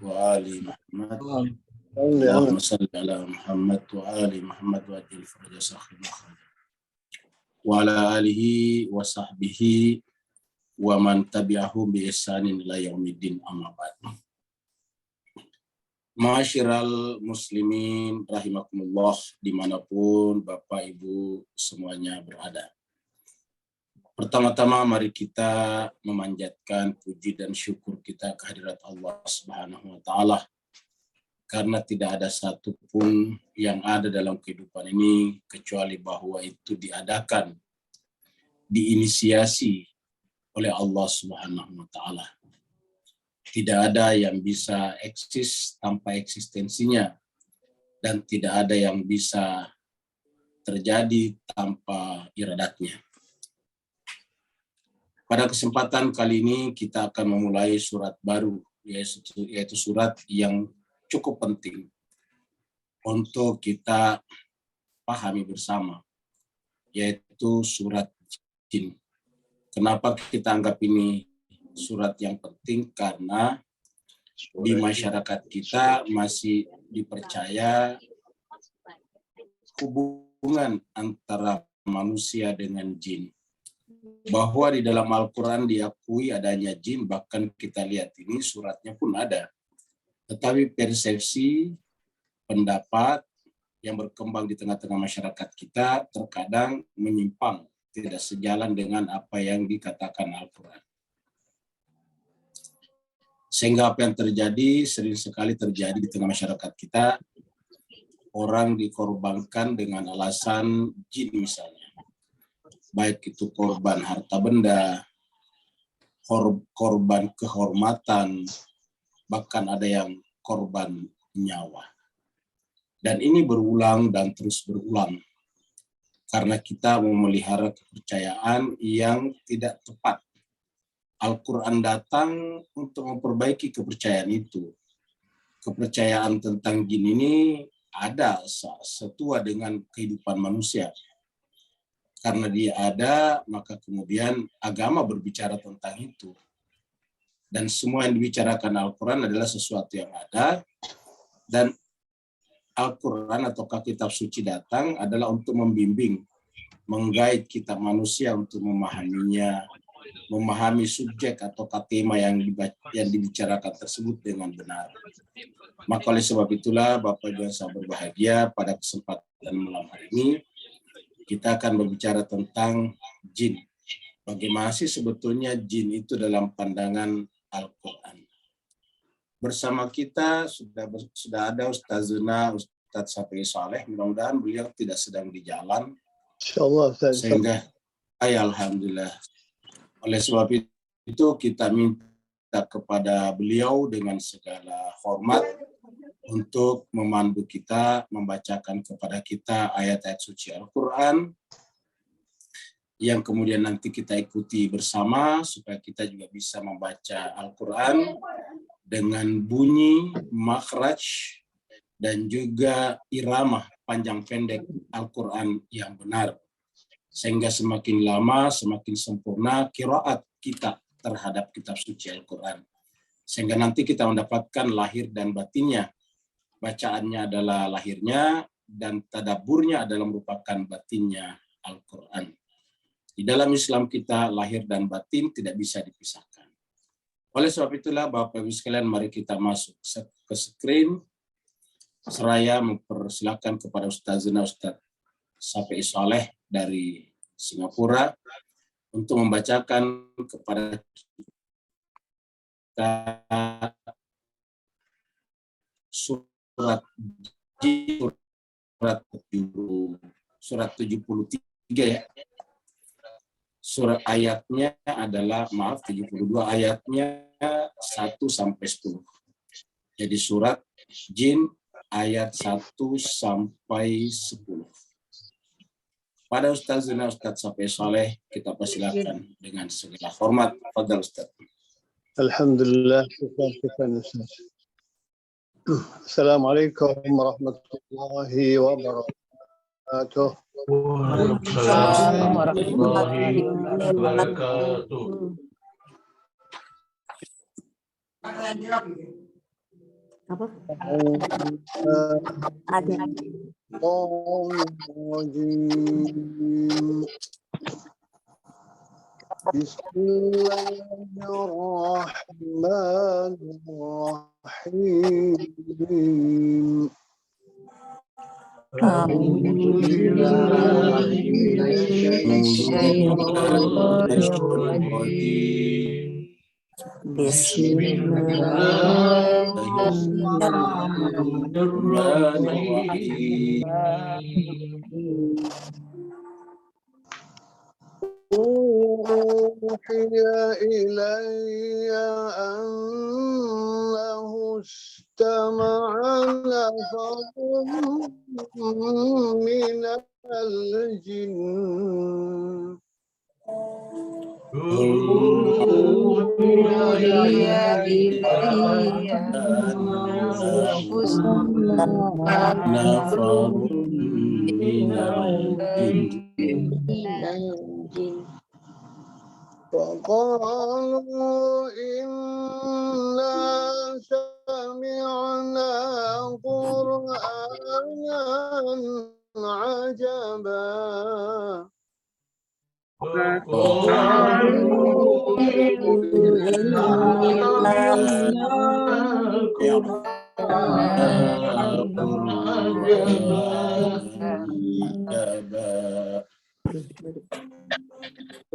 wa ali Muhammad. Amin. Allahumma salli ala Muhammad wa ali Muhammad wa ajil faraja sahib wa ala alihi wa sahbihi wa man tabi'ahum bi ihsanin ila yaumiddin, amma ba'd. Ma'asyiral muslimin rahimakumullah, dimanapun Bapak Ibu semuanya berada. Pertama-tama mari kita memanjatkan puji dan syukur kita kehadirat Allah Subhanahu wa taala, karena tidak ada satupun yang ada dalam kehidupan ini kecuali bahwa itu diadakan, diinisiasi oleh Allah Subhanahu wa taala. Tidak ada yang bisa eksis tanpa eksistensinya, dan tidak ada yang bisa terjadi tanpa iradatnya. Pada kesempatan kali ini kita akan memulai surat baru, yaitu surat yang cukup penting untuk kita pahami bersama, yaitu surat Jin. Kenapa kita anggap ini surat yang penting? Karena di masyarakat kita masih dipercaya hubungan antara manusia dengan jin. Bahwa di dalam Al-Quran diakui adanya jin, bahkan kita lihat ini suratnya pun ada. Tetapi persepsi, pendapat yang berkembang di tengah-tengah masyarakat kita terkadang menyimpang, tidak sejalan dengan apa yang dikatakan Al-Quran. Sehingga apa yang terjadi, sering sekali terjadi di tengah masyarakat kita, orang dikorbankan dengan alasan jin misalnya. Baik itu korban harta benda, korban kehormatan, bahkan ada yang korban nyawa. Dan ini berulang dan terus berulang, karena kita memelihara kepercayaan yang tidak tepat. Al-Quran datang untuk memperbaiki kepercayaan itu. Kepercayaan tentang jin ini ada setua dengan kehidupan manusia. Karena dia ada, maka kemudian agama berbicara tentang itu. Dan semua yang dibicarakan Al-Quran adalah sesuatu yang ada, dan Al-Quran ataukah kitab suci datang adalah untuk membimbing, menggait kita manusia untuk memahaminya, memahami subjek atau tema yang dibicarakan tersebut dengan benar. Maka oleh sebab itulah Bapak Ibu yang sangat berbahagia, pada kesempatan malam hari ini kita akan berbicara tentang jin. Bagaimana sih sebetulnya jin itu dalam pandangan Al-Quran. Bersama kita sudah ada Ustazuna Ustadz Safi Saleh. Mudah-mudahan beliau tidak sedang di jalan. Insyaallah Ustaz. Sehingga alhamdulillah. Oleh sebab itu kita minta kepada beliau dengan segala hormat untuk memandu kita, membacakan kepada kita ayat-ayat suci Al-Quran yang kemudian nanti kita ikuti bersama supaya kita juga bisa membaca Al-Quran dengan bunyi, makhraj, dan juga irama panjang pendek Al-Quran yang benar. Sehingga semakin lama, semakin sempurna qiraat kita terhadap kitab suci Al-Quran. Sehingga nanti kita mendapatkan lahir dan batinnya. Bacaannya adalah lahirnya, dan tadaburnya adalah merupakan batinnya Al-Quran. Di dalam Islam kita, lahir dan batin tidak bisa dipisahkan. Oleh sebab itulah Bapak Ibu sekalian, mari kita masuk ke screen. Seraya mempersilakan kepada Ustazuna Ustadz Safi Saleh dari Singapura untuk membacakan kepada kita surat 73 ya. Surat ayatnya adalah 72 ayatnya 1 sampai 10. Jadi surat Jin ayat 1 sampai 10. Pada Ustazuna Ustadz Safi Saleh kita persilakan dengan segala hormat. Fadhal Ustaz. Alhamdulillah. Syukran Ustaz. Assalamualaikum warahmatullahi wabarakatuh. Waalaikumsalam warahmatullahi wabarakatuh. Apa? Ada. Bismillahirrahmanirrahim. Uhiya ilayya annahu istama'a nafarun minal jinn. فقالوا إنا سمعنا قرآنا عجبا.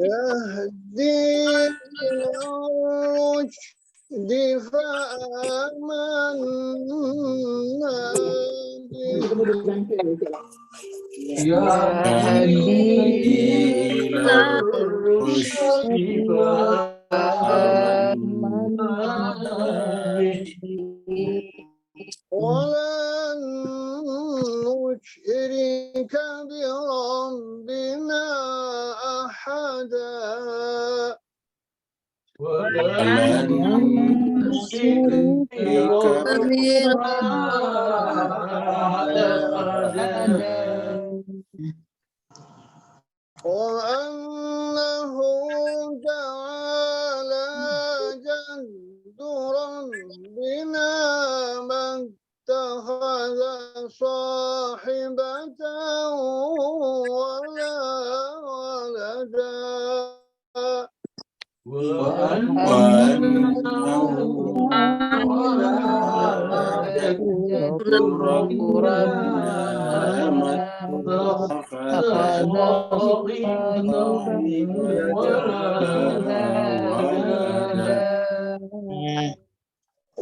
يهدي إلى الرشد فآمنا به. ولن نشرك بربنا أحدا. وأنه تعالى جد ربنا ما اتخذ صاحبة ولا ولدا.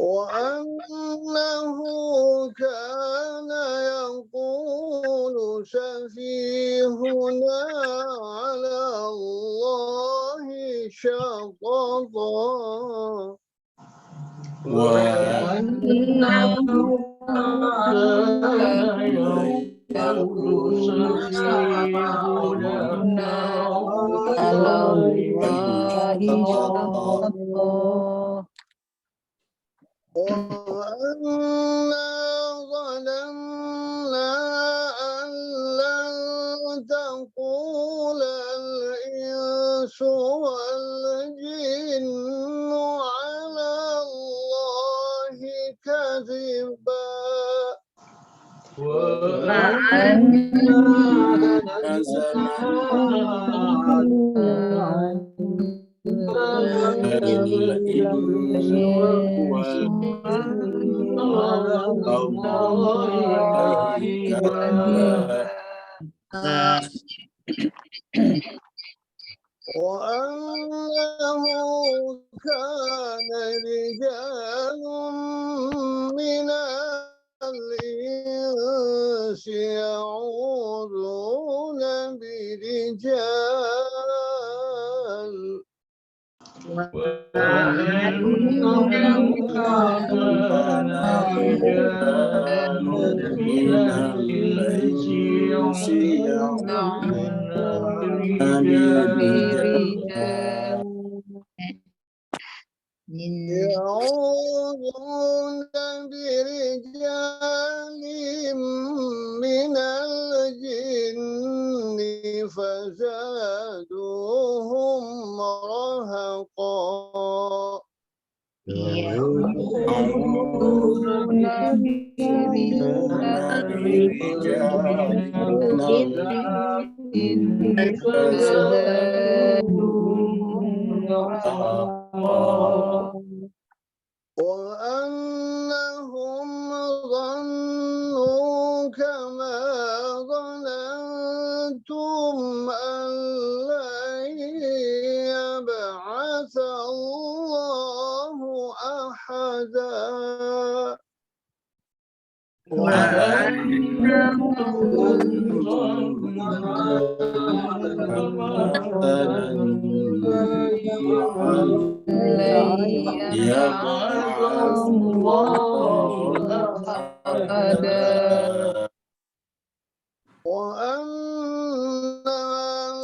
وأنه كان يقول سفيهنا على الله شططا. وأنا ظننا أن لن تقول الإنس والجن على الله كذبا. وأنه كان رجال من الإنس يعوذون برجال. يعوذون برجال من الجن فزادوهم رهقا. وأنهم ظنوا كما ظننتم أن لن يبعث الله أحدا وأنا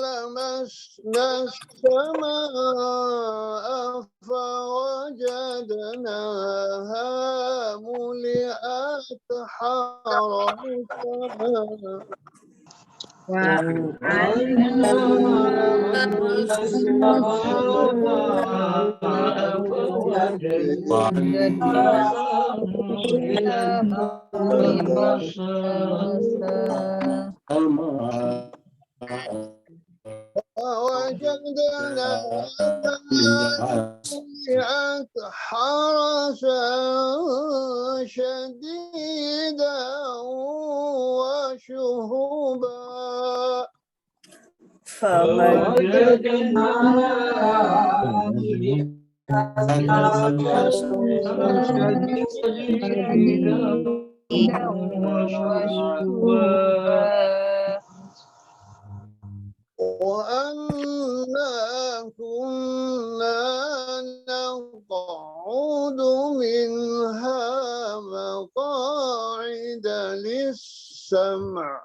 لمسنا السماء فوجدناها ملئت حرسا ملئت حرسا شديدا وشهبا وأنا كنا نقعد منها مقاعد للسمع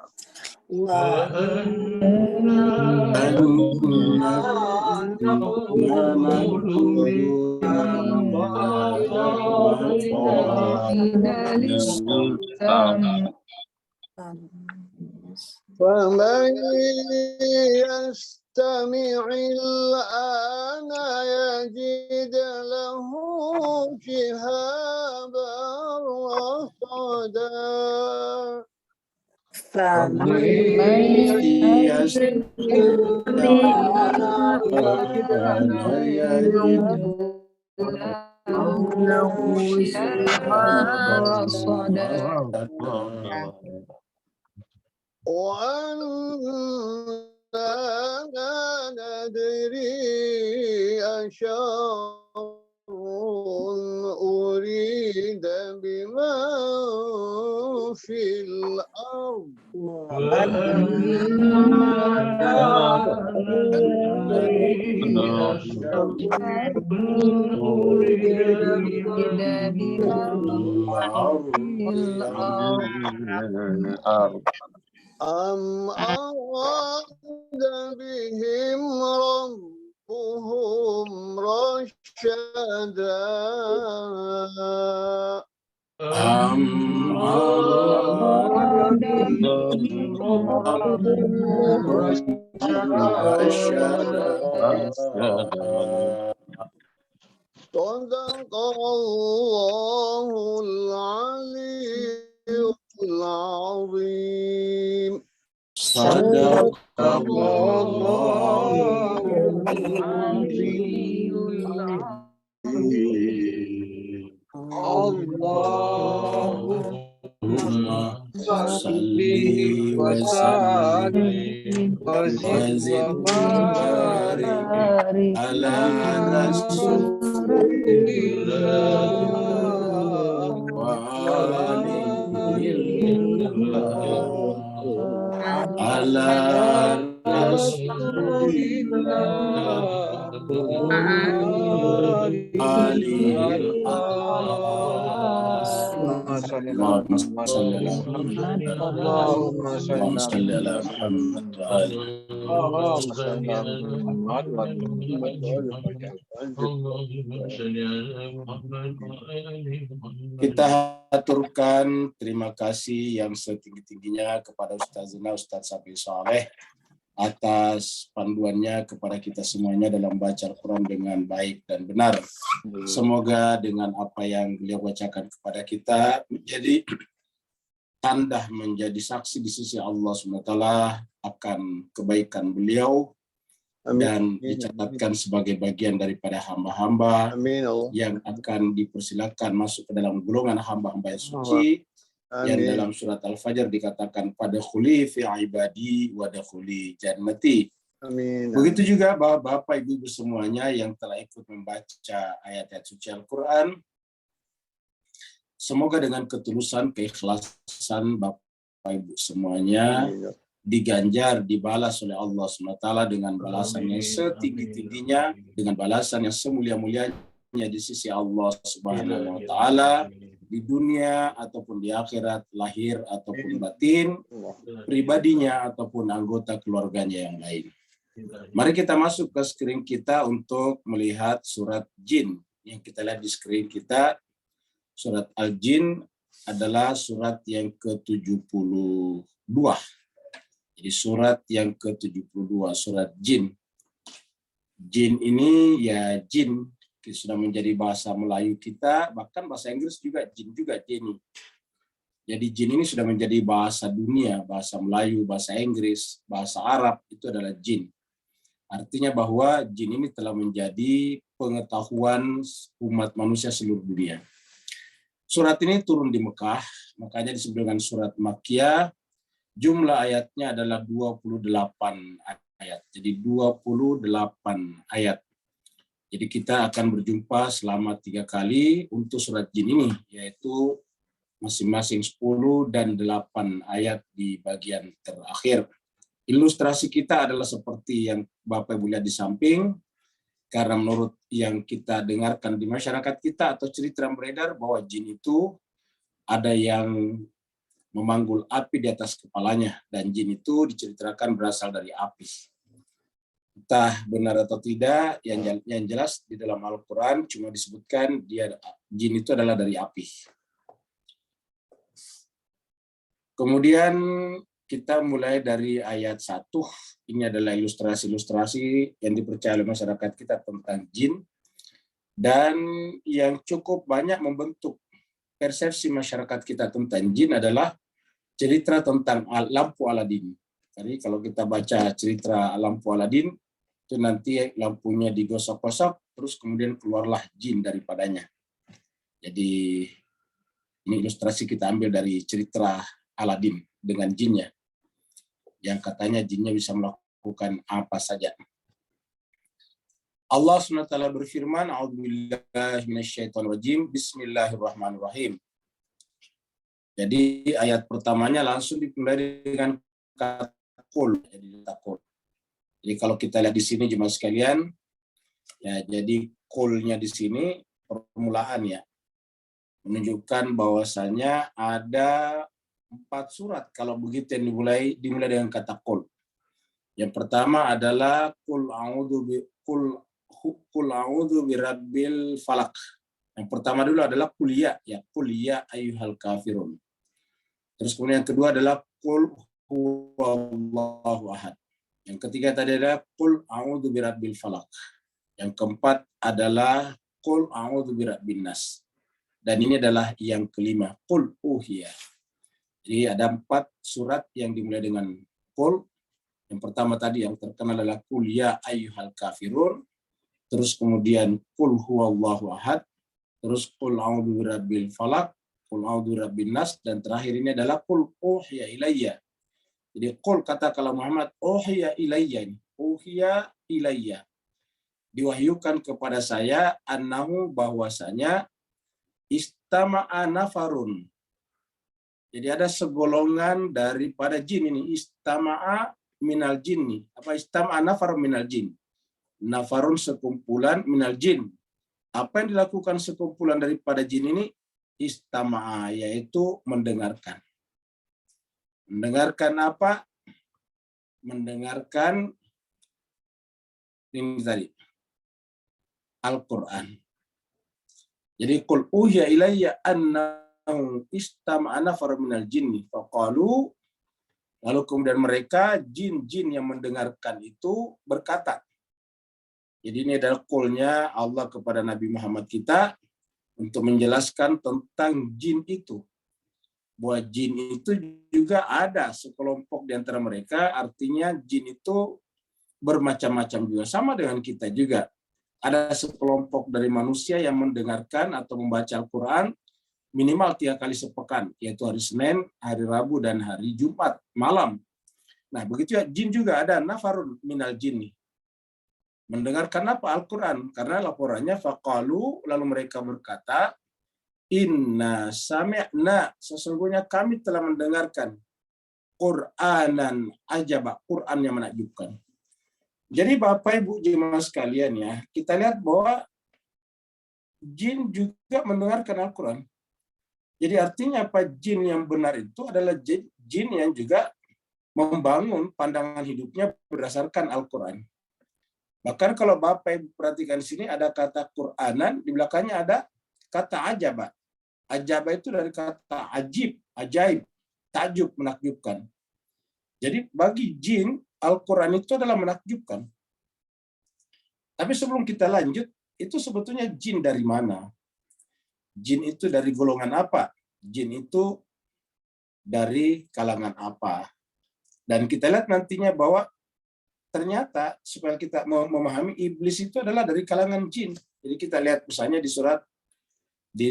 فمن يستمع الآن يجد له شهابا رصدا وأنا لا ندري أشر أريد بمن في الأرض أم أراد بهم ربهم رشدا صدق الله العلي العظيم صدق الله اللهم صل وسلم وزد وبارك على رسول الله وآله على رسول الله اللهم صل على محمد اللهم صل على محمد Kita haturkan terima kasih yang setinggi-tingginya kepada Ustazina Ustaz Safi Saleh atas panduannya kepada kita semuanya dalam baca Al-Quran dengan baik dan benar. Semoga dengan apa yang beliau bacakan kepada kita menjadi tanda, menjadi saksi di sisi Allah SWT akan kebaikan beliau dan dicatatkan sebagai bagian daripada hamba-hamba Amin Allah. yang akan dipersilakan masuk ke dalam golongan hamba-hamba yang suci. Yang dalam surat Al-Fajr dikatakan pada khuli fi ibadi wa dakhuli jannati. Amin. Begitu juga Bapak Ibu semuanya yang telah ikut membaca ayat-ayat suci Al-Quran. Semoga dengan ketulusan, keikhlasan Bapak Ibu semuanya diganjar, dibalas oleh Allah SWT dengan balasan yang setinggi-tingginya, dengan balasan yang semulia-mulianya di sisi Allah Subhanahu wa Ta'ala, di dunia ataupun di akhirat, lahir ataupun batin, pribadinya ataupun anggota keluarganya yang lain. Mari kita masuk ke screen kita untuk melihat surat Jin. Yang kita lihat di screen kita, surat Al-Jin adalah surat yang ke-72. Jadi surat yang ke-72, surat Jin. Jin ini ya jin, sudah menjadi bahasa Melayu kita, bahkan bahasa Inggris juga jin juga jin. Jadi jin ini sudah menjadi bahasa dunia, bahasa Melayu, bahasa Inggris, bahasa Arab, itu adalah jin. Artinya bahwa jin ini telah menjadi pengetahuan umat manusia seluruh dunia. Surat ini turun di Mekah, makanya disebut dengan surat Makkiyah. Jumlah ayatnya adalah 28 ayat. Jadi 28 ayat. Jadi kita akan berjumpa selama 3 kali untuk surat Jin ini, yaitu masing-masing 10 dan 8 ayat di bagian terakhir. Ilustrasi kita adalah seperti yang Bapak Ibu lihat di samping, karena menurut yang kita dengarkan di masyarakat kita atau cerita yang beredar bahwa jin itu ada yang memanggul api di atas kepalanya, dan jin itu diceritakan berasal dari api. Entah benar atau tidak, yang jelas di dalam Al-Quran cuma disebutkan jin itu adalah dari api. Kemudian kita mulai dari ayat 1. Ini adalah ilustrasi-ilustrasi yang dipercaya oleh masyarakat kita tentang jin, dan yang cukup banyak membentuk persepsi masyarakat kita tentang jin adalah cerita tentang lampu Aladin. Jadi kalau kita baca cerita lampu Aladin, itu nanti lampunya digosok-gosok, terus kemudian keluarlah jin daripadanya. Jadi ini ilustrasi kita ambil dari cerita Aladin dengan jinnya, yang katanya jinnya bisa melakukan apa saja. Allah SWT berfirman, A'udzubillahi minasyaitonirrajim, Bismillahirrahmanirrahim. Jadi ayat pertamanya langsung dimulai dengan kata qul. Jadi kalau kita lihat di sini jemaah sekalian, ya jadi qulnya di sini permulaannya menunjukkan bahwasanya ada 4 surat kalau begitu yang dimulai dengan kata qul. Yang pertama adalah qul a'udzu birabbil falaq. Yang pertama dulu adalah kuliah, ya kuliah ayyuhal kafirun. Terus kemudian yang kedua adalah qul huwallahu ahad. Yang ketiga tadi adalah qul a'udzu birabbil falaq. Yang keempat adalah qul a'udzu birabbin nas. Dan ini adalah yang kelima, qul uhiya. Jadi ada 4 surat yang dimulai dengan qul. Yang pertama tadi yang terkenal adalah qul ya ayyuhal kafirun. Terus kemudian qul huwallahu ahad. Terus qul a'udzu birabbil falaq, qul a'udzu birabbin nas, dan terakhir ini adalah qul uhiya ilayya. Jadi qul kata kalau Muhammad, uhiya ilayya, uhiya ilayya, diwahyukan kepada saya annahu bahwasanya istama'a nafarun. Jadi ada segolongan daripada jin ini, istama'a minal jinni. Apa istama'a nafar minal jin? Nafarun sekumpulan minal jin. Apa yang dilakukan sekumpulan daripada jin ini? Istama'a, yaitu mendengarkan. Mendengarkan apa? Mendengarkan ini tadi, Al-Quran. Jadi qul uhiya ilayya annahu istama'a nafar minal jinni faqalu, Lalu kemudian mereka, jin-jin yang mendengarkan itu berkata. Jadi ini adalah qulnya Allah kepada Nabi Muhammad kita untuk menjelaskan tentang jin itu. Bahwa jin itu juga ada sekelompok di antara mereka, artinya jin itu bermacam-macam juga. Sama dengan kita juga. Ada sekelompok dari manusia yang mendengarkan atau membaca Al-Quran minimal 3 kali sepekan, yaitu hari Senin, hari Rabu, dan hari Jumat malam. Nah, begitu ya, jin juga ada nafarun minal jinni. Mendengarkan apa? Al-Quran. Karena laporannya faqalu, lalu mereka berkata, inna sami'na, sesungguhnya kami telah mendengarkan Qur'anan ajaba, Quran yang menakjubkan. Jadi Bapak Ibu jemaah sekalian ya, kita lihat bahwa jin juga mendengarkan Al-Quran. Jadi artinya apa? Jin yang benar itu adalah jin yang juga membangun pandangan hidupnya berdasarkan Al-Quran. Bahkan kalau Bapak Ibu perhatikan di sini ada kata Qur'anan, di belakangnya ada kata ajaba. Ajaba itu dari kata ajib, ajaib, takjub, menakjubkan. Jadi bagi jin, Al-Quran itu adalah menakjubkan. Tapi sebelum kita lanjut, itu sebetulnya jin dari mana? Jin itu dari golongan apa? Jin itu dari kalangan apa? Dan kita lihat nantinya bahwa ternyata supaya kita memahami iblis itu adalah dari kalangan jin. Jadi kita lihat misalnya di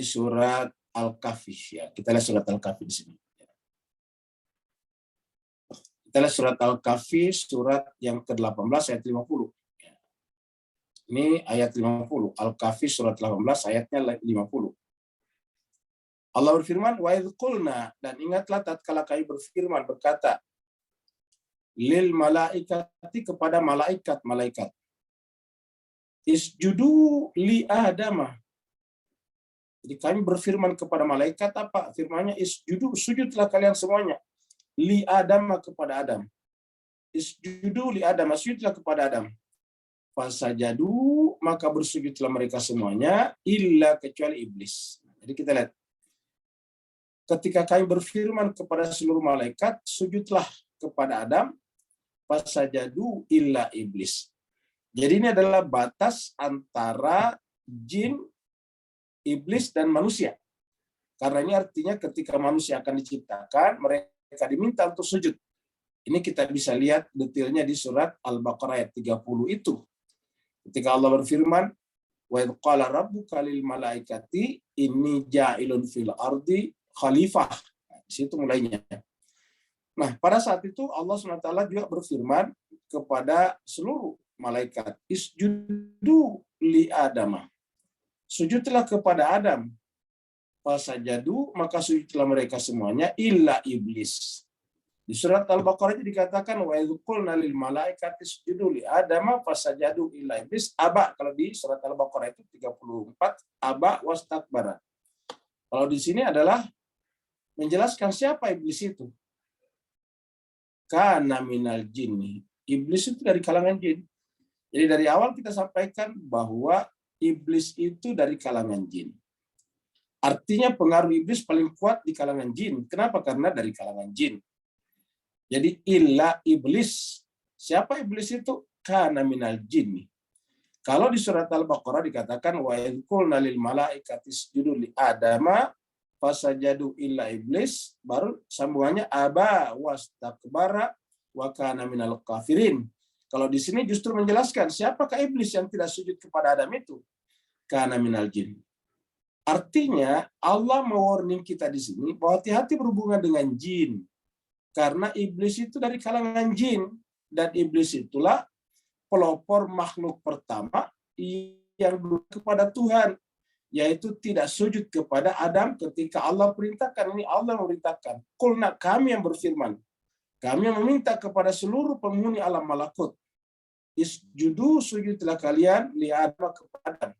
surat Al-Kahfi ya. Kita lihat surat Al-Kahfi di sini. Kita lihat surat Al-Kahfi surat yang ke-18 ayat 50. Ini ayat 50. Al-Kahfi surat 18 ayatnya 50. Allah berfirman, wa idh qulna, dan ingatlah tatkala kami berfirman berkata, lil malaikati, kepada malaikat. Isjudu li Adama. Jadi kami berfirman kepada malaikat apa? Firmannya isjudu, sujudlah kalian semuanya. Li Adama, kepada Adam. Isjudu li Adam, sujudlah kepada Adam. Fasajadu, maka bersujudlah mereka semuanya, illa kecuali iblis. Jadi kita lihat. Ketika kami berfirman kepada seluruh malaikat, sujudlah kepada Adam, fasajadu illa iblis. Jadi ini adalah batas antara jin, iblis, dan manusia. Karena ini artinya ketika manusia akan diciptakan, mereka diminta untuk sujud. Ini kita bisa lihat detailnya di surat Al-Baqarah ayat 30 itu. Ketika Allah berfirman, wa idh qala rabbuka lil malaikati inni ja'ilun fil ardi khalifah. Di situ mulainya. Nah, pada saat itu Allah SWT juga berfirman kepada seluruh malaikat, isjudu li Adama. Sujudlah kepada Adam. Fasajadu, maka sujudlah mereka semuanya, illa iblis. Di surat Al-Baqarah itu dikatakan, wa idh qulna lil malaikati isjudu li Adama fasajadu illa iblis. Aba, kalau di surat Al-Baqarah itu 34, aba wastakbara. Kalau di sini adalah menjelaskan siapa iblis itu. Kana minal jinni. Iblis itu dari kalangan jin. Jadi dari awal kita sampaikan bahwa iblis itu dari kalangan jin. Artinya pengaruh iblis paling kuat di kalangan jin. Kenapa? Karena dari kalangan jin. Jadi illa iblis. Siapa iblis itu? Kana minal jinni. Kalau di surat Al-Baqarah dikatakan wa idh qulna lil malaikati isjudu li Adama fasajadu illa iblis, baru sambungannya aba wastakbara wa kana minal kafirin. Kalau di sini justru menjelaskan siapakah iblis yang tidak sujud kepada Adam itu? Kana minal jin. Artinya Allah mewarning kita di sini bahwa hati-hati berhubungan dengan jin. Karena iblis itu dari kalangan jin, dan iblis itulah pelopor makhluk pertama yang kepada Tuhan, yaitu tidak sujud kepada Adam ketika Allah perintahkan. Ini Allah memerintahkan. Qulna, kami yang berfirman. Kami yang meminta kepada seluruh penghuni alam malakut. Isjudu, sujudlah kalian li Adam kepada Adam.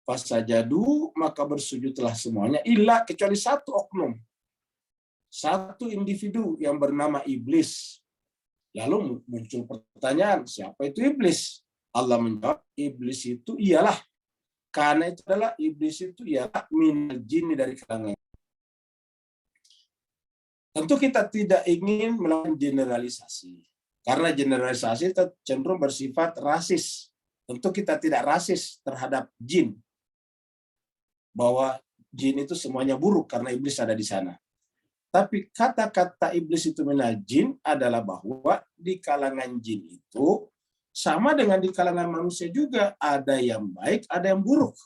Fasajadu, maka bersujudlah semuanya. Illa, kecuali satu oknum. Satu individu yang bernama iblis. Lalu muncul pertanyaan, siapa itu iblis? Allah menjawab, iblis itu ialah. Karena itu adalah, iblis itu ialah minal jinni, dari kalangan. Tentu kita tidak ingin melakukan generalisasi. Karena generalisasi itu cenderung bersifat rasis. Tentu kita tidak rasis terhadap jin. Bahwa jin itu semuanya buruk karena iblis ada di sana. Tapi kata-kata iblis itu minal jin adalah bahwa di kalangan jin itu sama dengan di kalangan manusia juga. Ada yang baik, ada yang buruk.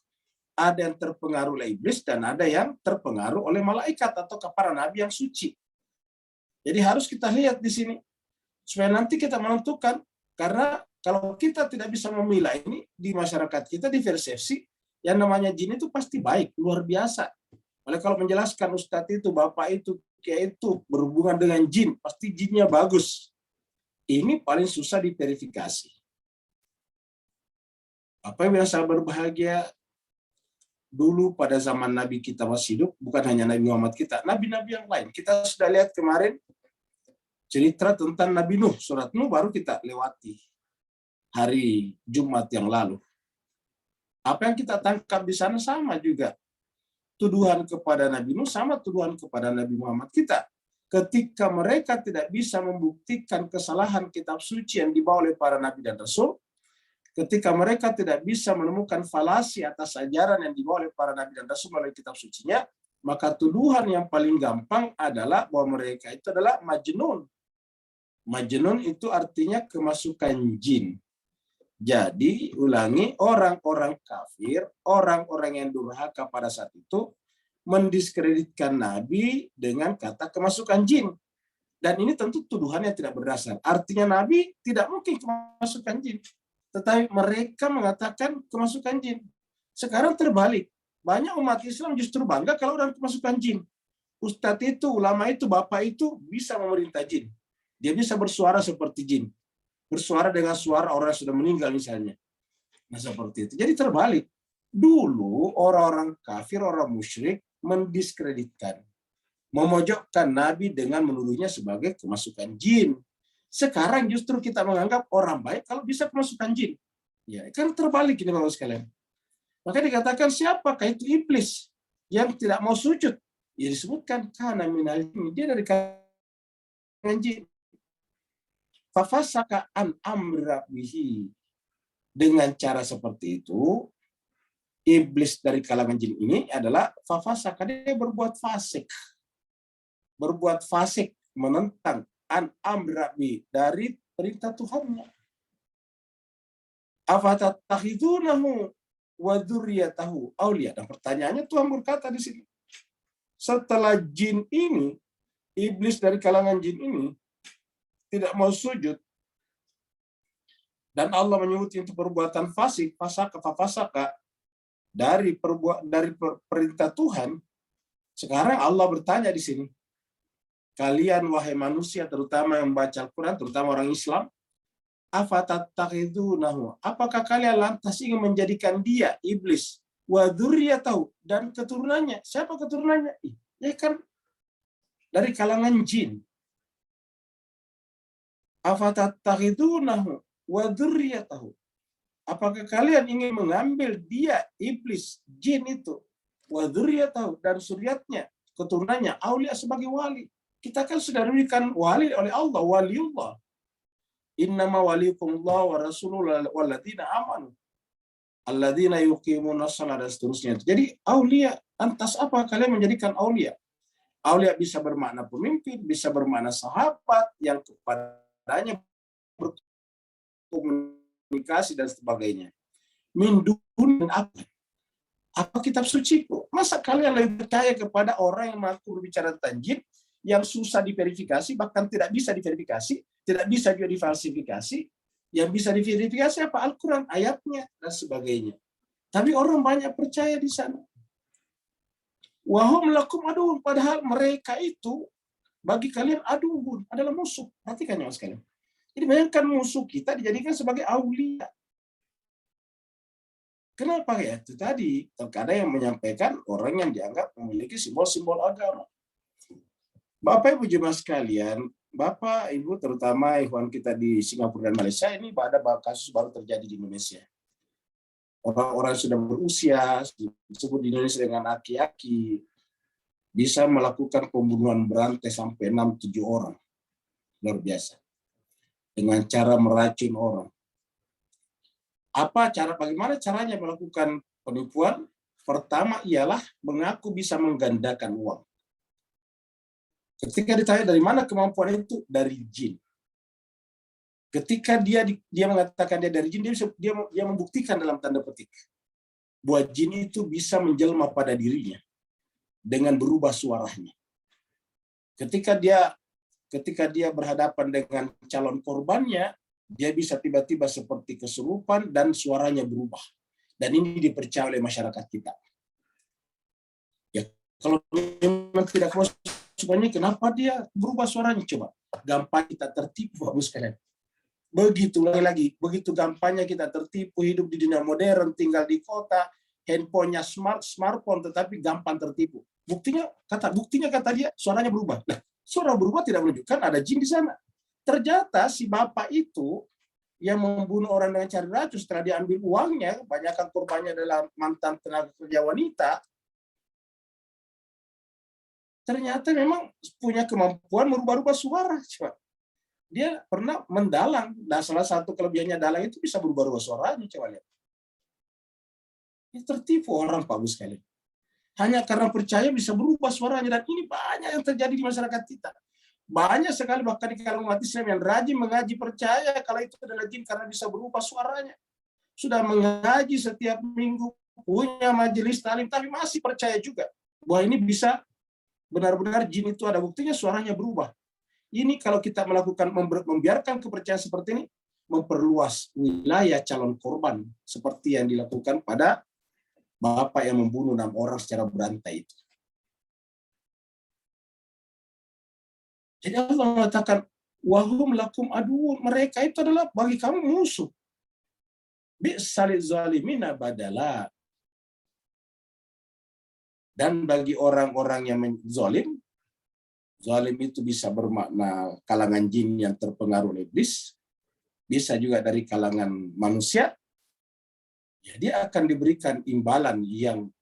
Ada yang terpengaruh oleh iblis dan ada yang terpengaruh oleh malaikat atau para nabi yang suci. Jadi harus kita lihat di sini supaya nanti kita menentukan, karena kalau kita tidak bisa memilah ini di masyarakat kita, di persepsi yang namanya jin itu pasti baik, luar biasa. Oleh kalau menjelaskan ustadz itu, bapak itu, kayak itu berhubungan dengan jin, pasti jinnya bagus. Ini paling susah diverifikasi. Apa yang biasa berbahagia dulu pada zaman Nabi kita masih hidup, bukan hanya Nabi Muhammad kita, nabi-nabi yang lain. Kita sudah lihat kemarin cerita tentang Nabi Nuh, surat Nuh baru kita lewati hari Jumat yang lalu. Apa yang kita tangkap di sana sama juga. Tuduhan kepada Nabi Nuh sama tuduhan kepada Nabi Muhammad kita. Ketika mereka tidak bisa membuktikan kesalahan kitab suci yang dibawa oleh para Nabi dan Rasul, ketika mereka tidak bisa menemukan falasi atas ajaran yang dibawa oleh para Nabi dan Rasul melalui kitab sucinya, maka tuduhan yang paling gampang adalah bahwa mereka itu adalah majnun. Majnun itu artinya kemasukan jin. Jadi, ulangi, orang-orang kafir, orang-orang yang durhaka pada saat itu, mendiskreditkan Nabi dengan kata kemasukan jin. Dan ini tentu tuduhan yang tidak berdasar. Artinya Nabi tidak mungkin kemasukan jin. Tetapi mereka mengatakan kemasukan jin. Sekarang terbalik. Banyak umat Islam justru bangga kalau orang kemasukan jin. Ustadz itu, ulama itu, bapak itu bisa memerintah jin. Dia bisa bersuara seperti jin. Bersuara dengan suara orang yang sudah meninggal misalnya. Nah seperti itu. Jadi terbalik. Dulu orang-orang kafir, orang musyrik mendiskreditkan. Memojokkan Nabi dengan menuduhnya sebagai kemasukan jin. Sekarang justru kita menganggap orang baik kalau bisa kemasukan jin. Ya, kan terbalik ini Bapak sekalian. Maka dikatakan siapakah itu iblis yang tidak mau sujud? Ya disebutkan kana minal jin. Dia dari kalangan jin. Fafasaka an amri rabbihi. Dengan cara seperti itu, iblis dari kalangan jin ini adalah fafasaka, dia berbuat fasik. Berbuat fasik, menentang an amri rabbi, dari perintah Tuhannya. Afatattakhidunahu wa dzurriyyatahu auliya. Dan pertanyaannya Tuhan berkata di sini, setelah jin ini, iblis dari kalangan jin ini tidak mau sujud, dan Allah menyebut itu perbuatan fasik, fasaka dari perintah Tuhan. Sekarang Allah bertanya di sini, kalian wahai manusia, terutama yang membaca Al-Quran, terutama orang Islam, afatattakhidunahu, apakah kalian lantas ingin menjadikan dia, iblis, wa dzurriyyatahu, dan keturunannya? Siapa keturunannya? Ya kan dari kalangan jin. Afatattakhidunahu wa dzurriyyatahu, apakah kalian ingin mengambil dia, iblis, jin itu, wa dzurriyyatahu, dan suriatnya, keturunannya, aulia, sebagai wali? Kita kan sudah diberikan wali oleh Allah, waliullah. Innama waliyukumullah wa rasulullah walladzina amanu alladzina yuqimuna shalah, dan seterusnya. Jadi aulia, lantas apa kalian menjadikan aulia? Aulia bisa bermakna pemimpin, bisa bermakna sahabat yang kepadanya berkomunikasi dan sebagainya. Min dun apa? Apa kitab suci? Masa kalian lebih percaya kepada orang yang mengaku berbicara tentang jin yang susah diverifikasi, bahkan tidak bisa diverifikasi, tidak bisa juga difalsifikasi? Yang bisa diverifikasi apa? Al-Quran, ayatnya, dan sebagainya. Tapi orang banyak percaya di sana. Wahum lakum aduun, padahal mereka itu bagi kalian aduun, adalah musuh. Perhatikan ya sekalian. Jadi bayangkan musuh kita dijadikan sebagai aulia. Kenapa ya? Itu tadi, terkadang yang menyampaikan orang yang dianggap memiliki simbol-simbol agama. Bapak Ibu jemaah sekalian, Bapak Ibu terutama ikhwan kita di Singapura dan Malaysia, ini ada kasus baru terjadi di Indonesia. Orang-orang sudah berusia, disebut di Indonesia dengan aki-aki, bisa melakukan pembunuhan berantai sampai 6-7 orang. Luar biasa. Dengan cara meracun orang. Bagaimana caranya melakukan penipuan? Pertama ialah mengaku bisa menggandakan uang. Ketika ditanya dari mana kemampuan itu, dari jin. Ketika dia mengatakan dia dari jin, dia membuktikan dalam tanda petik bahwa jin itu bisa menjelma pada dirinya dengan berubah suaranya. Ketika dia berhadapan dengan calon korbannya, dia bisa tiba-tiba seperti kesurupan dan suaranya berubah. Dan ini dipercaya oleh masyarakat kita. Ya, kalau memang tidak semuanya, kenapa dia berubah suaranya? Coba, gampang kita tertipu, Bapak sekalian. Begitu begitu gampangnya kita tertipu, hidup di dunia modern, tinggal di kota, handphonenya smartphone, tetapi gampang tertipu. Buktinya kata dia, suaranya berubah. Nah, suara berubah tidak menunjukkan ada jin di sana. Ternyata si bapak itu yang membunuh orang dengan cara racun, setelah diambil uangnya, kebanyakan korbannya adalah mantan tenaga kerja wanita, ternyata memang punya kemampuan merubah-rubah suara. Coba. Dia pernah mendalang. Nah, salah satu kelebihannya dalang itu bisa berubah-ubah suaranya. Coba lihat. Ya, tertipu orang, Pak Bu sekalian. Hanya karena percaya bisa berubah suaranya. Dan ini banyak yang terjadi di masyarakat kita. Banyak sekali bahkan di kalangan umat Islam yang rajin mengaji, percaya kalau itu adalah jin karena bisa berubah suaranya. Sudah mengaji setiap minggu, punya majelis talim, tapi masih percaya juga bahwa ini bisa benar-benar jin itu ada buktinya suaranya berubah. Ini kalau kita melakukan membiarkan kepercayaan seperti ini, memperluas wilayah calon korban seperti yang dilakukan pada bapak yang membunuh 6 orang secara berantai itu. Jadi Allah mengatakan, wahum lakum aduun, mereka itu adalah bagi kamu musuh. Bi'saliz zalimina badala. Dan bagi orang-orang yang zalim itu bisa bermakna kalangan jin yang terpengaruh oleh iblis, bisa juga dari kalangan manusia, ya dia akan diberikan imbalan yang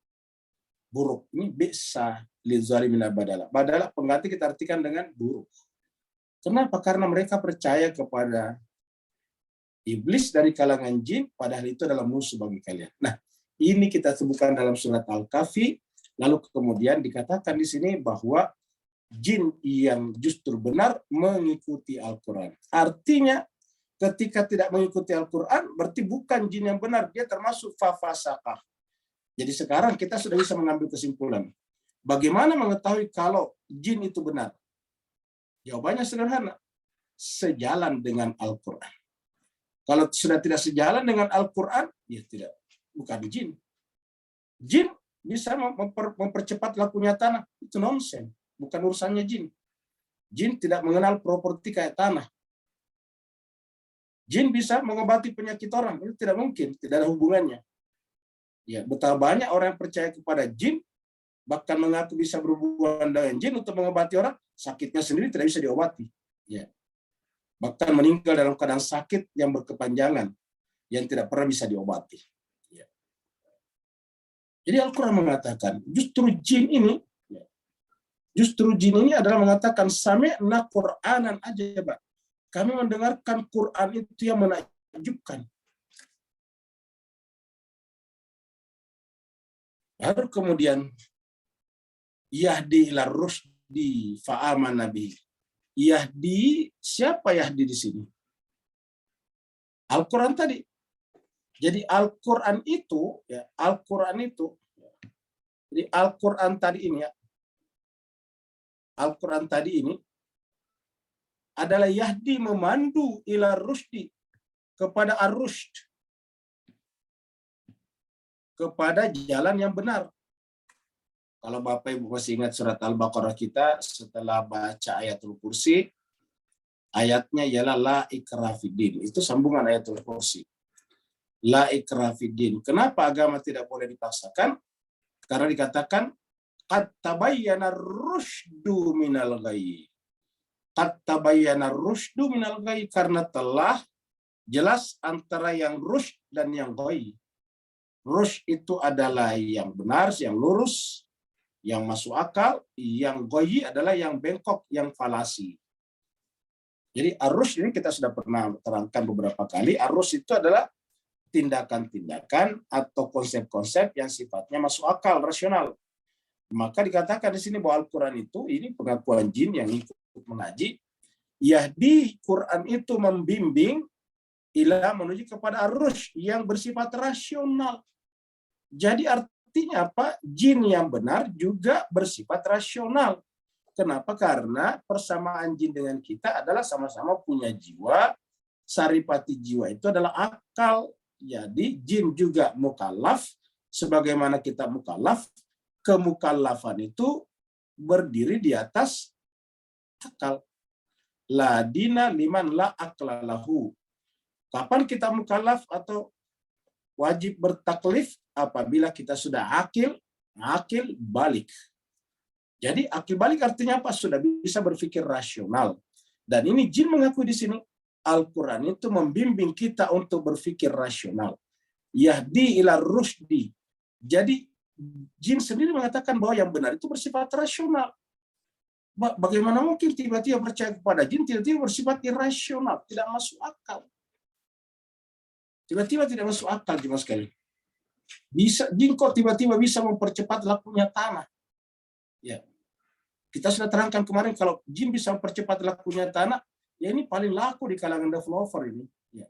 buruk. Ini bisa lizalimina badala. Badala pengganti kita artikan dengan buruk. Kenapa? Karena mereka percaya kepada iblis dari kalangan jin, padahal itu adalah musuh bagi kalian. Nah, ini kita sebutkan dalam surat Al-Kahfi, lalu kemudian dikatakan di sini bahwa jin yang justru benar mengikuti Al-Quran. Artinya, ketika tidak mengikuti Al-Quran, berarti bukan jin yang benar, dia termasuk fafasaqah. Jadi sekarang kita sudah bisa mengambil kesimpulan. Bagaimana mengetahui kalau jin itu benar? Jawabannya sederhana, sejalan dengan Al-Quran. Kalau sudah tidak sejalan dengan Al-Quran, ya tidak, bukan jin. Jin bisa mempercepat lakunya tanah, itu nonsen. Bukan urusannya jin. Jin tidak mengenal properti kayak tanah. Jin bisa mengobati penyakit orang, itu tidak mungkin, tidak ada hubungannya. Ya, betapa banyak orang yang percaya kepada jin, bahkan mengaku bisa berhubungan dengan jin untuk mengobati orang, sakitnya sendiri tidak bisa diobati. Ya. Bahkan meninggal dalam keadaan sakit yang berkepanjangan, yang tidak pernah bisa diobati. Ya. Jadi Al-Quran mengatakan, justru jin ini adalah mengatakan sami'na Qur'anan ajaba. Kami mendengarkan Quran itu yang menakjubkan. Lalu kemudian yahdi ila rusdi fa'amana bihi. Yahdi, siapa Yahdi di sini? Al-Quran tadi. Jadi Al-Quran itu, ya, jadi Al-Quran tadi ini ya, Al-Quran tadi ini adalah Yahdi memandu ila rusdi, kepada ar-rusd, kepada jalan yang benar. Kalau Bapak Ibu masih ingat surat Al-Baqarah kita, setelah baca ayatul kursi, ayatnya ialah la ikraha fiddin. Itu sambungan ayatul kursi. La ikraha fiddin. Kenapa agama tidak boleh dipaksakan? Karena dikatakan qad tabayyana ar-rusydu minal ghayy. Qad tabayyana ar-rusydu minal ghayy, karena telah jelas antara yang rusyd dan yang ghayy. Rusyd itu adalah yang benar, yang lurus. yang masuk akal, yang goyi adalah yang bengkok, yang falasi. Jadi arus ini kita sudah pernah terangkan beberapa kali. Arus itu adalah tindakan-tindakan atau konsep-konsep yang sifatnya masuk akal, rasional. Maka dikatakan di sini bahwa Al-Quran itu, ini pengakuan jin yang ikut mengaji, Yahdi Quran itu membimbing ila menuju kepada arus yang bersifat rasional. Jadi artinya apa? Jin yang benar juga bersifat rasional. Kenapa? Karena persamaan jin dengan kita adalah sama-sama punya jiwa. Saripati jiwa itu adalah akal. Jadi jin juga mukallaf. Sebagaimana kita mukallaf, kemukallafan itu berdiri di atas akal. La dina liman la akla lahu. Kapan kita mukallaf atau wajib bertaklif? Apabila kita sudah akil balik. Jadi akil balik artinya apa? Sudah bisa berpikir rasional. Dan ini jin mengakui di sini, Al-Quran itu membimbing kita untuk berpikir rasional. Yahdi ila rusdi. Jadi jin sendiri mengatakan bahwa yang benar itu bersifat rasional. Bagaimana mungkin tiba-tiba percaya kepada jin, tiba-tiba bersifat irasional, tidak masuk akal. Tiba-tiba tidak masuk akal, jemaah sekalian. Jin kok tiba-tiba bisa mempercepat lakunya tanah. Ya. Kita sudah terangkan kemarin kalau jin bisa mempercepat lakunya tanah, ya ini paling laku di kalangan developer ini. Ya.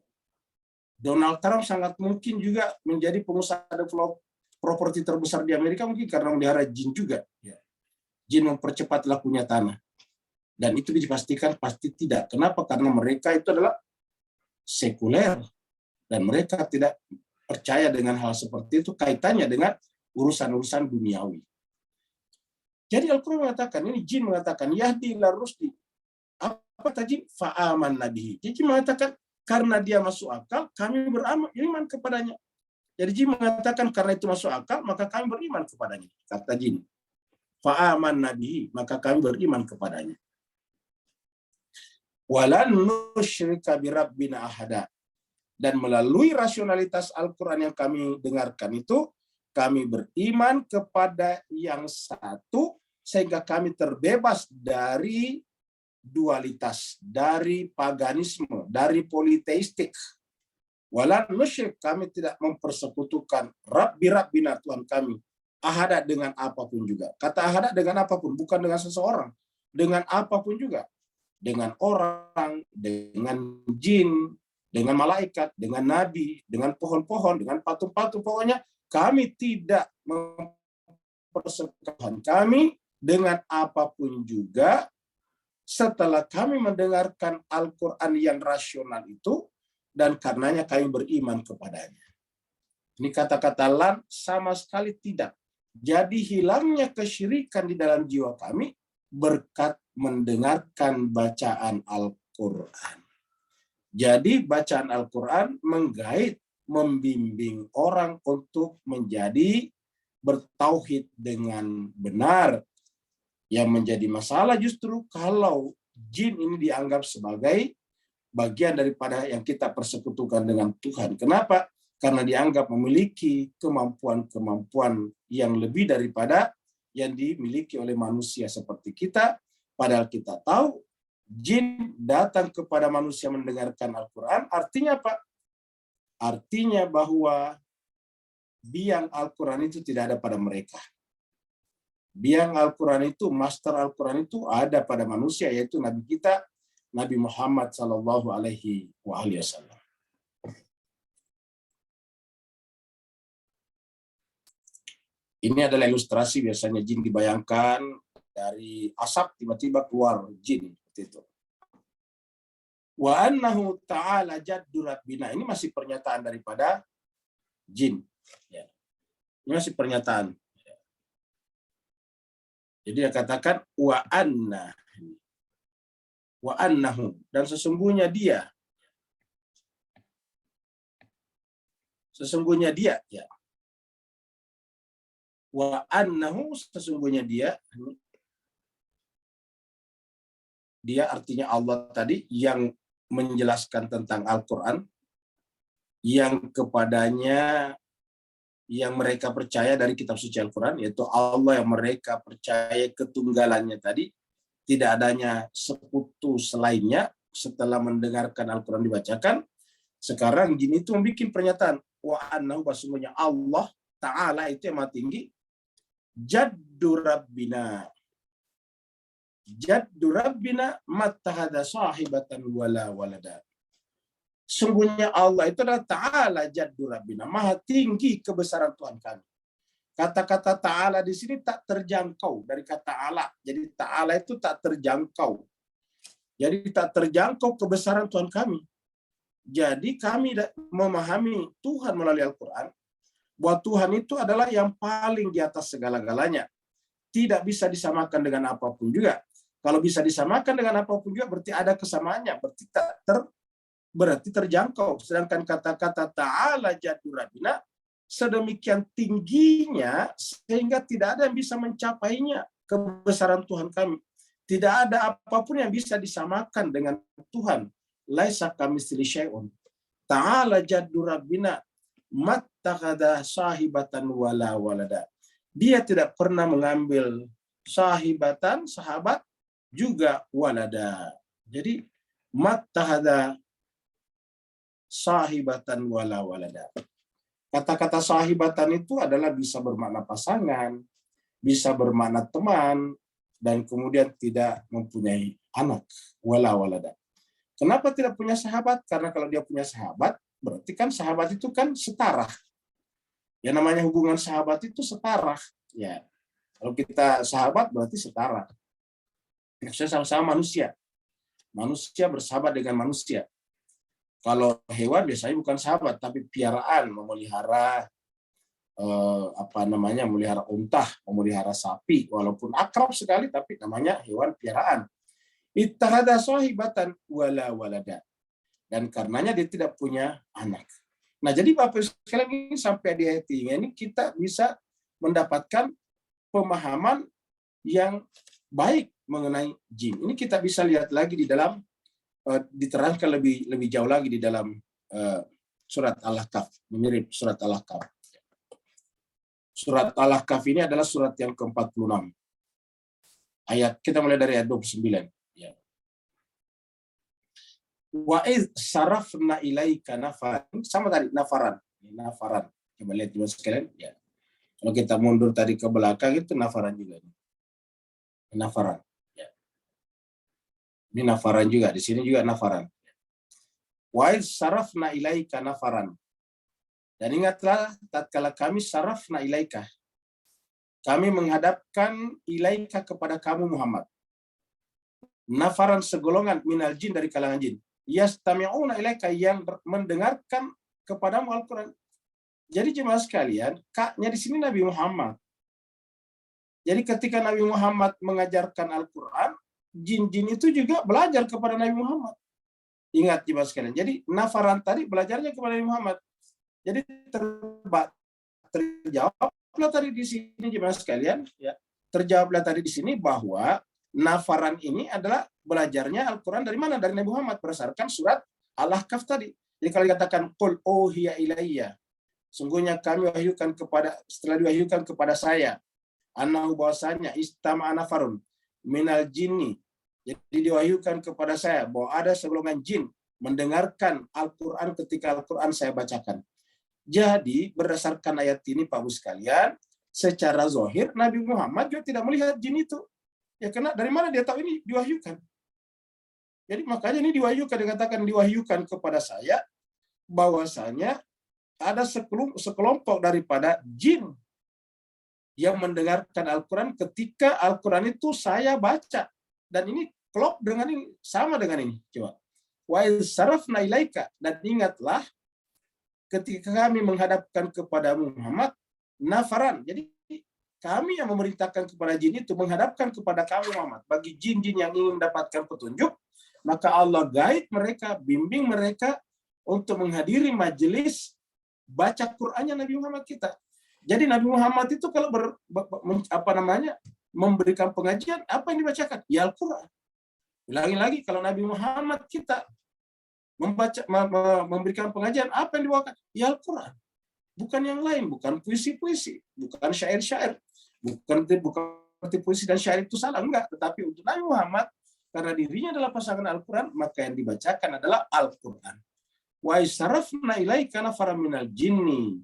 Donald Trump sangat mungkin juga menjadi pengusaha developer properti terbesar di Amerika mungkin karena melihara jin juga. Ya. Jin mempercepat lakunya tanah. Dan itu dipastikan pasti tidak. Kenapa? Karena mereka itu adalah sekuler. Dan mereka tidak percaya dengan hal seperti itu kaitannya dengan urusan-urusan duniawi. Jadi Al-Quran mengatakan, ini jin mengatakan, Yahdi ila rusdi. Apa tadi? Fa'aman nabihi. Jadi mengatakan, karena dia masuk akal, kami beriman kepadanya. Jadi jin mengatakan, karena itu masuk akal, maka kami beriman kepadanya. Kata jin. Fa'aman nabihi, maka kami beriman kepadanya. Walan nusyrika birabbina ahada. Dan melalui rasionalitas Al-Quran yang kami dengarkan itu, kami beriman kepada yang satu, sehingga kami terbebas dari dualitas, dari paganisme, dari politeistik. Walan nusyrik, kami tidak mempersekutukan Rabbina Tuhan kami, ahada dengan apapun juga. Kata ahada dengan apapun, bukan dengan seseorang. Dengan apapun juga. Dengan orang, dengan jin, dengan malaikat, dengan nabi, dengan pohon-pohon, dengan patung-patung. Pokoknya kami tidak mempersekutukan kami dengan apapun juga setelah kami mendengarkan Al-Quran yang rasional itu dan karenanya kami beriman kepadanya. Ini kata-kata lan sama sekali tidak. Jadi hilangnya kesyirikan di dalam jiwa kami berkat mendengarkan bacaan Al-Quran. Jadi bacaan Al-Quran menggait, membimbing orang untuk menjadi bertauhid dengan benar. Yang menjadi masalah justru kalau jin ini dianggap sebagai bagian daripada yang kita persekutukan dengan Tuhan. Kenapa? Karena dianggap memiliki kemampuan-kemampuan yang lebih daripada yang dimiliki oleh manusia seperti kita. Padahal kita tahu jin datang kepada manusia mendengarkan Al-Quran. Artinya apa? Artinya bahwa biang Al-Quran itu tidak ada pada mereka. Biang Al-Quran itu, master Al-Quran itu ada pada manusia, yaitu Nabi kita, Nabi Muhammad Sallallahu Alaihi Wasallam. Ini adalah ilustrasi biasanya jin dibayangkan dari asap tiba-tiba keluar jin seperti itu. Wa annahu ta'ala jaddu rabbina. Ini masih pernyataan daripada jin. Ya. Ini masih pernyataan. Jadi dia katakan wa annahu, dan sesungguhnya dia ya. Wa annahu, sesungguhnya dia artinya Allah tadi yang menjelaskan tentang Al-Quran, yang kepadanya yang mereka percaya dari kitab suci Al-Quran, yaitu Allah yang mereka percaya ketunggalannya tadi, tidak adanya sekutu selainnya. Setelah mendengarkan Al-Quran dibacakan, sekarang jin itu membuat pernyataan, wa annahu, sesungguhnya Allah Ta'ala itu yang maha tinggi, jaddu rabbina. Jaddu rabbina mattahada sahibatan wala walada. Sungguhnya Allah itu adalah Ta'ala jaddu rabbina, maha tinggi kebesaran Tuhan kami. Kata-kata Ta'ala di sini tak terjangkau dari kata ala. Jadi Ta'ala itu tak terjangkau. Jadi tak terjangkau kebesaran Tuhan kami. Jadi kami memahami Tuhan melalui Al-Quran, bahwa Tuhan itu adalah yang paling di atas segala-galanya. Tidak bisa disamakan dengan apapun juga. Kalau bisa disamakan dengan apapun juga berarti ada kesamaannya, berarti terjangkau. Sedangkan kata-kata Ta'ala jaddu rabbina sedemikian tingginya sehingga tidak ada yang bisa mencapainya, kebesaran Tuhan kami. Tidak ada apapun yang bisa disamakan dengan Tuhan. Laisa kamitslihi syai'un. Ta'ala jaddu rabbina mattakhadha sahibatan wala walada. Dia tidak pernah mengambil sahibatan, sahabat, juga walada. Jadi mattakhadha sahibatan wala walada. Kata-kata sahibatan itu adalah bisa bermakna pasangan, bisa bermakna teman, dan kemudian tidak mempunyai anak, wala walada. Kenapa tidak punya sahabat? Karena kalau dia punya sahabat, berarti kan sahabat itu kan setara. Ya namanya hubungan sahabat itu setara. Ya, kalau kita sahabat berarti setara. Maksudnya sama-sama manusia. Manusia bersahabat dengan manusia. Kalau hewan biasanya bukan sahabat, tapi piaraan, memelihara memelihara unta, memelihara sapi, walaupun akrab sekali, tapi namanya hewan piaraan. Ittahada sahibatan wala walada. Dan karenanya dia tidak punya anak. Nah, jadi Bapak sekalian, ini sampai di ayat ini kita bisa mendapatkan pemahaman yang baik mengenai jin. Ini kita bisa lihat lagi di dalam diterangkan lebih jauh lagi di dalam surat Al-Ahqaf, mirip surat Al-Ahqaf. Surat Al-Ahqaf ini adalah surat yang ke-46. Kita mulai dari ayat 29. Ya. Wa iz sarafna ilaika nafaran, sama tadi nafaran. Coba lihat juga sekalian, ya. Kalau kita mundur tadi ke belakang itu nafaran juga. Nafaran. Ya. Ini nafaran juga, di sini juga nafaran. Wa iz sarafna ilaika nafaran. Dan ingatlah tatkala kami sarafna ilaika. Kami menghadapkan ilaika kepada kamu Muhammad. Nafaran segolongan minal jin, dari kalangan jin. Yastami'una ilaika, yang mendengarkan kepadamu Al-Quran. Jadi jemaah sekalian, kaknya di sini Nabi Muhammad. Jadi ketika Nabi Muhammad mengajarkan Al-Quran, jin-jin itu juga belajar kepada Nabi Muhammad. Ingat jemaah sekalian. Jadi nafaran tadi belajarnya kepada Nabi Muhammad. Jadi terjawablah tadi di sini jemaah sekalian, ya. Terjawablah tadi di sini bahwa nafaran ini adalah belajarnya Al-Quran dari mana? Dari Nabi Muhammad berdasarkan surat Al-Ahqaf tadi. Jadi kalau dikatakan qul uhiya ilayya, sungguhnya kami wahyukan setelah diwahyukan kepada saya, annahu, bahwasanya istama'a nafarun minal jinni, jadi diwahyukan kepada saya bahwa ada segolongan jin mendengarkan Al-Quran ketika Al-Quran saya bacakan. Jadi berdasarkan ayat ini Pak Bu sekalian, secara zahir Nabi Muhammad juga tidak melihat jin itu. Ya karena dari mana dia tahu ini diwahyukan? Jadi makanya ini diwahyukan, dikatakan diwahyukan kepada saya bahwasanya ada sekelompok daripada jin yang mendengarkan Al-Quran ketika Al-Quran itu saya baca. Dan ini klop dengan ini, sama dengan ini. Coba. Wa sarafna ilaika, dan ingatlah ketika kami menghadapkan kepadamu Muhammad nafaran. Jadi kami yang memerintahkan kepada jin itu menghadapkan kepada kamu Muhammad. Bagi jin-jin yang ingin mendapatkan petunjuk, maka Allah guide mereka, bimbing mereka untuk menghadiri majelis baca Qur'annya Nabi Muhammad kita. Jadi Nabi Muhammad itu kalau memberikan pengajian, apa yang dibacakan? Ya Al-Quran. Ulangi lagi, kalau Nabi Muhammad kita memberikan pengajian, apa yang dibawakan? Ya Al-Quran. bukan yang lain, bukan puisi-puisi, bukan syair-syair, bukan puisi dan syair itu salah, enggak, tetapi untuk Nabi Muhammad karena dirinya adalah pasangan Al-Quran, maka yang dibacakan adalah Al-Quran. Wa isarafna ilaika nafaran minal jinni.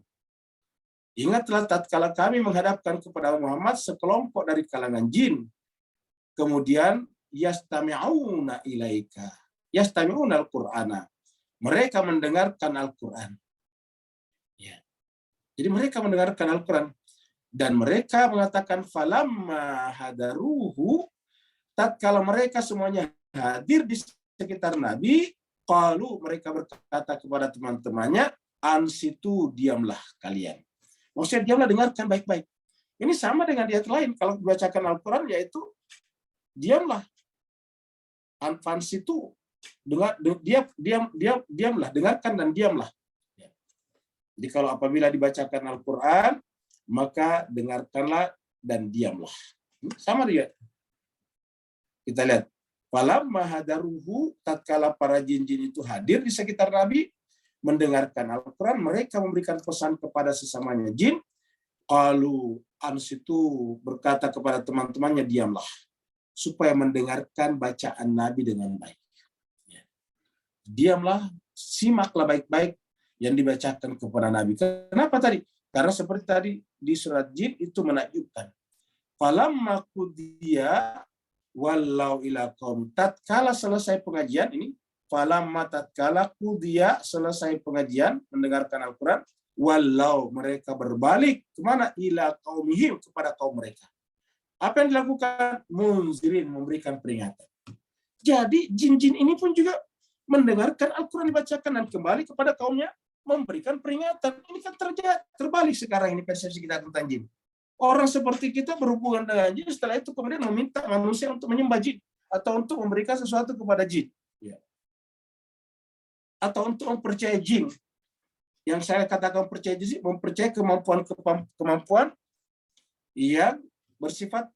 Ingatlah tatkala kami menghadapkan kepada Muhammad sekelompok dari kalangan jin. Kemudian yastami'una ilaika. Yastami'una al-Qur'ana. Mereka mendengarkan Al-Quran. Ya. Jadi mereka mendengarkan Al-Quran. Dan mereka mengatakan falamma hadaruhu, tatkala mereka semuanya hadir di sekitar Nabi, qalu, mereka berkata kepada teman-temannya, ansitu, diamlah kalian. Maksudnya diamlah, dengarkan baik-baik. Ini sama dengan ayat lain. Kalau dibacakan Al-Quran, yaitu diamlah. Ansitu, diamlah, dengarkan dan diamlah. Jadi kalau apabila dibacakan Al-Quran, maka dengarkanlah dan diamlah. Sama dia. Kita lihat. Falamma hadaruhu, tatkala para jin-jin itu hadir di sekitar Nabi, mendengarkan Al-Quran, mereka memberikan pesan kepada sesamanya jin, qalu ansitu, berkata kepada teman-temannya, diamlah, supaya mendengarkan bacaan Nabi dengan baik. Diamlah, simaklah baik-baik yang dibacakan kepada Nabi. Kenapa tadi? Karena seperti tadi di surat jin itu menakjubkan. Falamma qudiya wallau ila qaum, tatkala selesai pengajian ini, falamma tatkala qudiya, selesai pengajian mendengarkan Al-Quran, wallau, mereka berbalik kemana? Ila qaumihim, kepada kaum mereka. Apa yang dilakukan? Munzirin, memberikan peringatan. Jadi jin-jin ini pun juga mendengarkan Al-Quran dibacakan dan kembali kepada kaumnya memberikan peringatan. Ini kan terbalik sekarang ini persepsi kita tentang jin. Orang seperti kita berhubungan dengan jin, setelah itu kemudian meminta manusia untuk menyembah jin atau untuk memberikan sesuatu kepada jin, ya. Atau untuk mempercayai jin. Yang saya katakan percaya jin, mempercayai kemampuan yang bersifat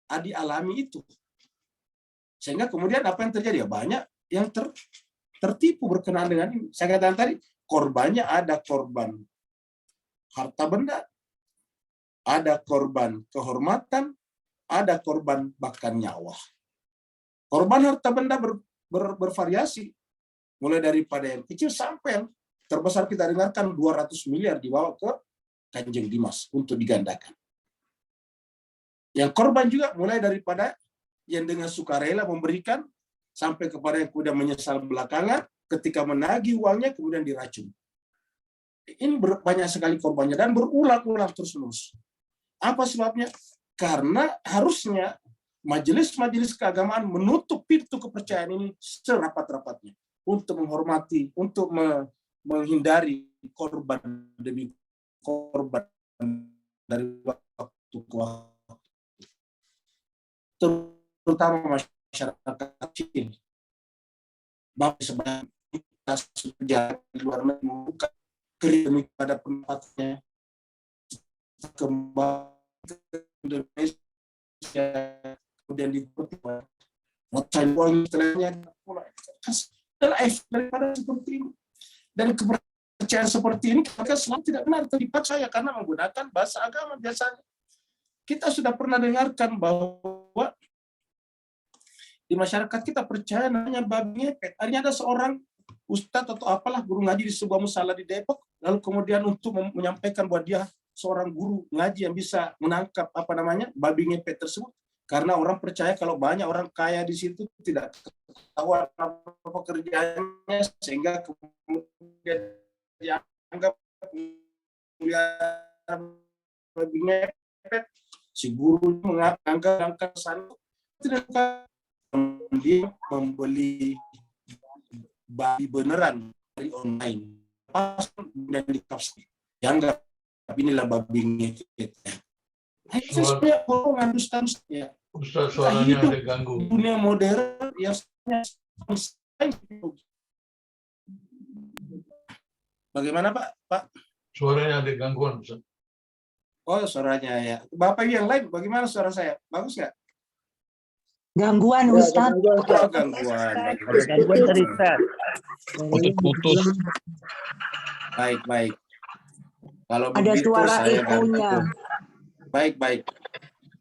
adi alami itu. Sehingga kemudian apa yang terjadi? Ya, banyak yang tertipu berkenaan dengan ini. Saya katakan tadi, korbannya ada korban harta benda, ada korban kehormatan, ada korban bahkan nyawa. Korban harta benda bervariasi, mulai daripada yang kecil sampai yang terbesar kita dengarkan 200 miliar dibawa ke Kanjeng Dimas untuk digandakan. Yang korban juga mulai daripada yang dengan sukarela memberikan sampai kepada yang kemudian menyesal belakangan ketika menagih uangnya kemudian diracun. Ini banyak sekali korbannya dan berulang-ulang terus-menerus. Apa sebabnya? Karena harusnya majelis-majelis keagamaan menutup pintu kepercayaan ini serapat-rapatnya untuk menghormati, untuk menghindari korban demi korban dari waktu ke waktu. Terutama masyarakat kecil. Bapak sebenarnya kita sudah di luar negeri membuka demi pada pendapatnya kembali ke Indonesia, kemudian diikuti motor uang istilahnya pula adalah efek daripada seperti ini. Dan kepercayaan seperti ini maka selalu tidak benar dipaksa karena menggunakan bahasa agama biasanya. Kita sudah pernah dengarkan bahwa di masyarakat kita percaya namanya babi ngepet. Akhirnya ada seorang ustadz atau apalah guru ngaji di sebuah musala di Depok, lalu kemudian untuk menyampaikan bahwa dia seorang guru ngaji yang bisa menangkap babi ngepet tersebut, karena orang percaya kalau banyak orang kaya di situ tidak ketahuan apa pekerjaannya sehingga kemudian dianggap babi ngepet. Si guru menganggap sana tidak, dia membeli babi beneran dari online pas dan dikasih dianggap inilah babi ngepet. Itu sebenarnya bohongan ya. Ustaz, suaranya ada ganggu. Dunia modern yang bagaimana Pak? Suaranya ada gangguan, Ustaz. Oh, suaranya ya. Bapak yang lain, bagaimana suara saya? Bagus nggak? Gangguan, Ustaz. Gangguan. Ada gangguan tadi, Ustaz. Putus-putus. Baik. Kalau Ada begitu suara saya ganti ekonya. dulu. Baik.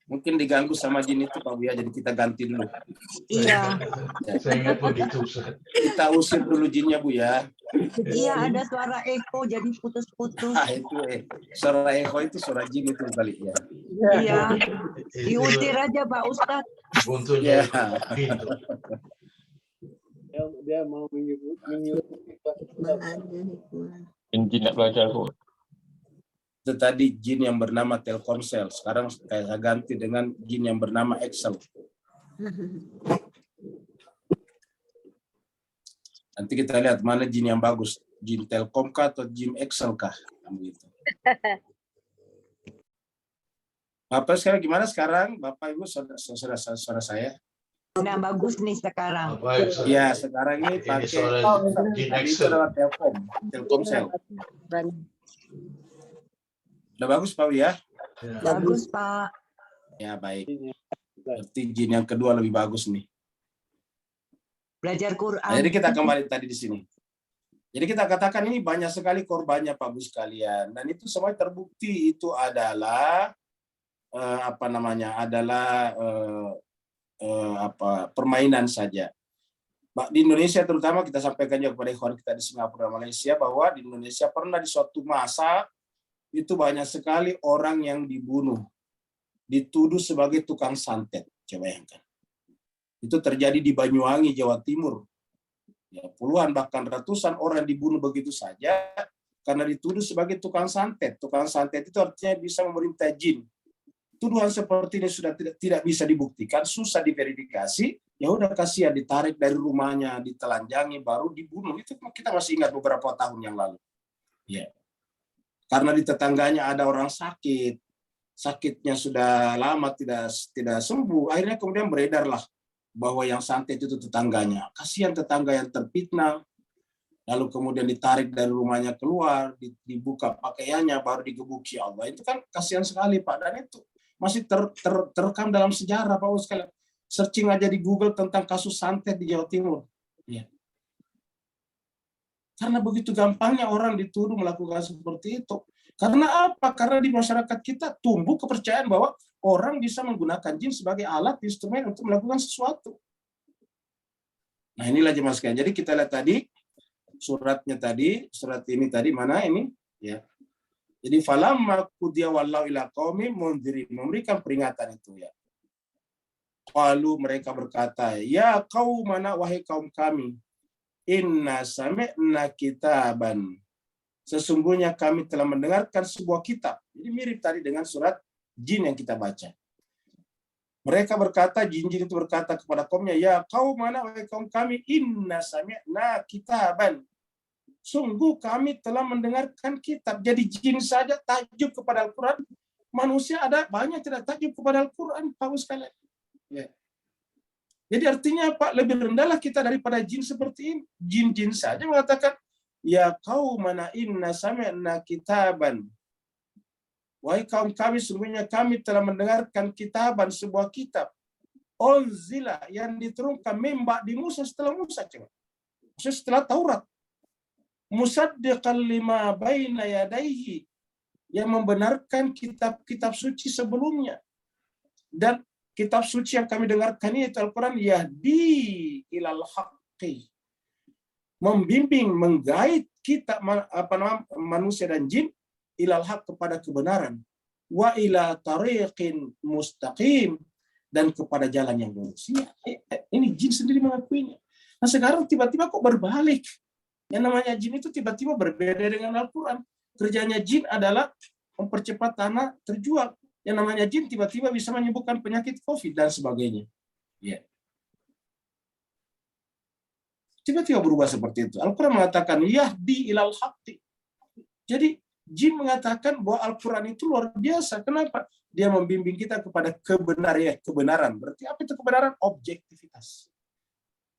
Mungkin diganggu sama jin itu Pak Buya, jadi kita ganti dulu. Iya, Saya ingat begitu, Ustaz. Kita usir dulu jinnya Bu ya. iya ada suara eko jadi putus-putus. Itu suara eko itu suara jin itu kali ya. Iya, Itu diusir aja Pak Ustadz. buntunya Ya. pintu. Dia mau menyebut Jin nak belajar kok. Itu tadi jin yang bernama Telkomsel. Sekarang saya ganti dengan jin yang bernama Excel. Nanti kita lihat mana jin yang bagus. Jin Telkom kah atau jin Excel kah? Gitu. Bapak sekarang gimana sekarang? Bapak Ibu saudara saya? Nah bagus nih sekarang. Baik, Ustaz. Ya, sekarang ini Ini pakai suara jin tadi itu Excel. adalah Telkomsel. Udah bagus Pak ya? Ya. Bagus Pak. Ya, baik. Berarti jin yang kedua lebih bagus nih. Belajar Quran. Nah, jadi kita kembali tadi di sini. Jadi kita katakan ini banyak sekali korbannya Pak Bu sekalian, dan itu semua terbukti itu adalah permainan saja. Di Indonesia terutama kita sampaikan juga kepada ikhwan kita di Singapura dan Malaysia bahwa di Indonesia pernah di suatu masa itu banyak sekali orang yang dibunuh, dituduh sebagai tukang santet. Coba bayangkan. Itu terjadi di Banyuwangi, Jawa Timur. Ya, puluhan bahkan ratusan orang dibunuh begitu saja karena dituduh sebagai tukang santet. Tukang santet itu artinya bisa memerintah jin. Tuduhan seperti ini sudah tidak bisa dibuktikan, susah diverifikasi. Ya udah kasihan, ditarik dari rumahnya, ditelanjangi, baru dibunuh. Itu kita masih ingat beberapa tahun yang lalu. Ya. Karena di tetangganya ada orang sakit, sakitnya sudah lama tidak sembuh, akhirnya kemudian beredarlah bahwa yang santet itu tetangganya. Kasihan tetangga yang terfitnah, lalu kemudian ditarik dari rumahnya keluar, dibuka pakaiannya, baru digebuki Allah. Itu kan kasihan sekali Pak, dan itu masih terekam dalam sejarah Pak sekalian. Searching aja di Google tentang kasus santet di Jawa Timur. Ya. Karena begitu gampangnya orang dituduh melakukan seperti itu. Karena apa? Karena di masyarakat kita tumbuh kepercayaan bahwa orang bisa menggunakan jin sebagai alat, instrumen untuk melakukan sesuatu. Nah inilah jemaah sekalian. Jadi kita lihat tadi, surat ini tadi mana ini? Ya. Jadi falamma qudiya wallahu ila qaumi mundzirin, memberikan peringatan itu ya. Qalu, mereka berkata, ya qaumana, wahai kaum kami, inna sami'na kitaban, sesungguhnya kami telah mendengarkan sebuah kitab. Jadi mirip tadi dengan surat jin yang kita baca. Mereka berkata, jin-jin itu berkata kepada kaumnya, ya qaumana, wahai kaum kami, inna sami'na kitaban, sungguh kami telah mendengarkan kitab. Jadi jin saja takjub kepada Al-Quran, manusia ada banyak tidak takjub kepada Al-Quran, Pak sekalian. Ya. Jadi artinya Pak, lebih rendahlah kita daripada jin seperti ini. Jin-jin saja mengatakan, ya qaumana inna sami'na kitaban, wahai kaum kami, sungguhnya kami telah mendengarkan kitaban, sebuah kitab, unzila, yang diturunkan min ba'di Musa, setelah Musa, setelah Taurat, musaddiqan lima baina yadayhi, yang membenarkan kitab-kitab suci sebelumnya. Dan kitab suci yang kami dengarkan ini Al-Quran, yahdi ilal haqqi, membimbing, menggait kita manusia dan jin ilal haq, kepada kebenaran, wa ila tariqin mustaqim, dan kepada jalan yang lurus. Ini jin sendiri mengakuinya. Nah sekarang tiba-tiba kok berbalik. Yang namanya jin itu tiba-tiba berbeda dengan Al-Quran. Kerjanya jin adalah mempercepat tanah terjual. Yang namanya jin tiba-tiba bisa menyembuhkan penyakit COVID dan sebagainya. Ya. Tiba-tiba berubah seperti itu. Al-Quran mengatakan, yahdi ilal haqqi. Jadi, jin mengatakan bahwa Al-Quran itu luar biasa. Kenapa? Dia membimbing kita kepada kebenaran. Berarti apa itu kebenaran? Objektivitas.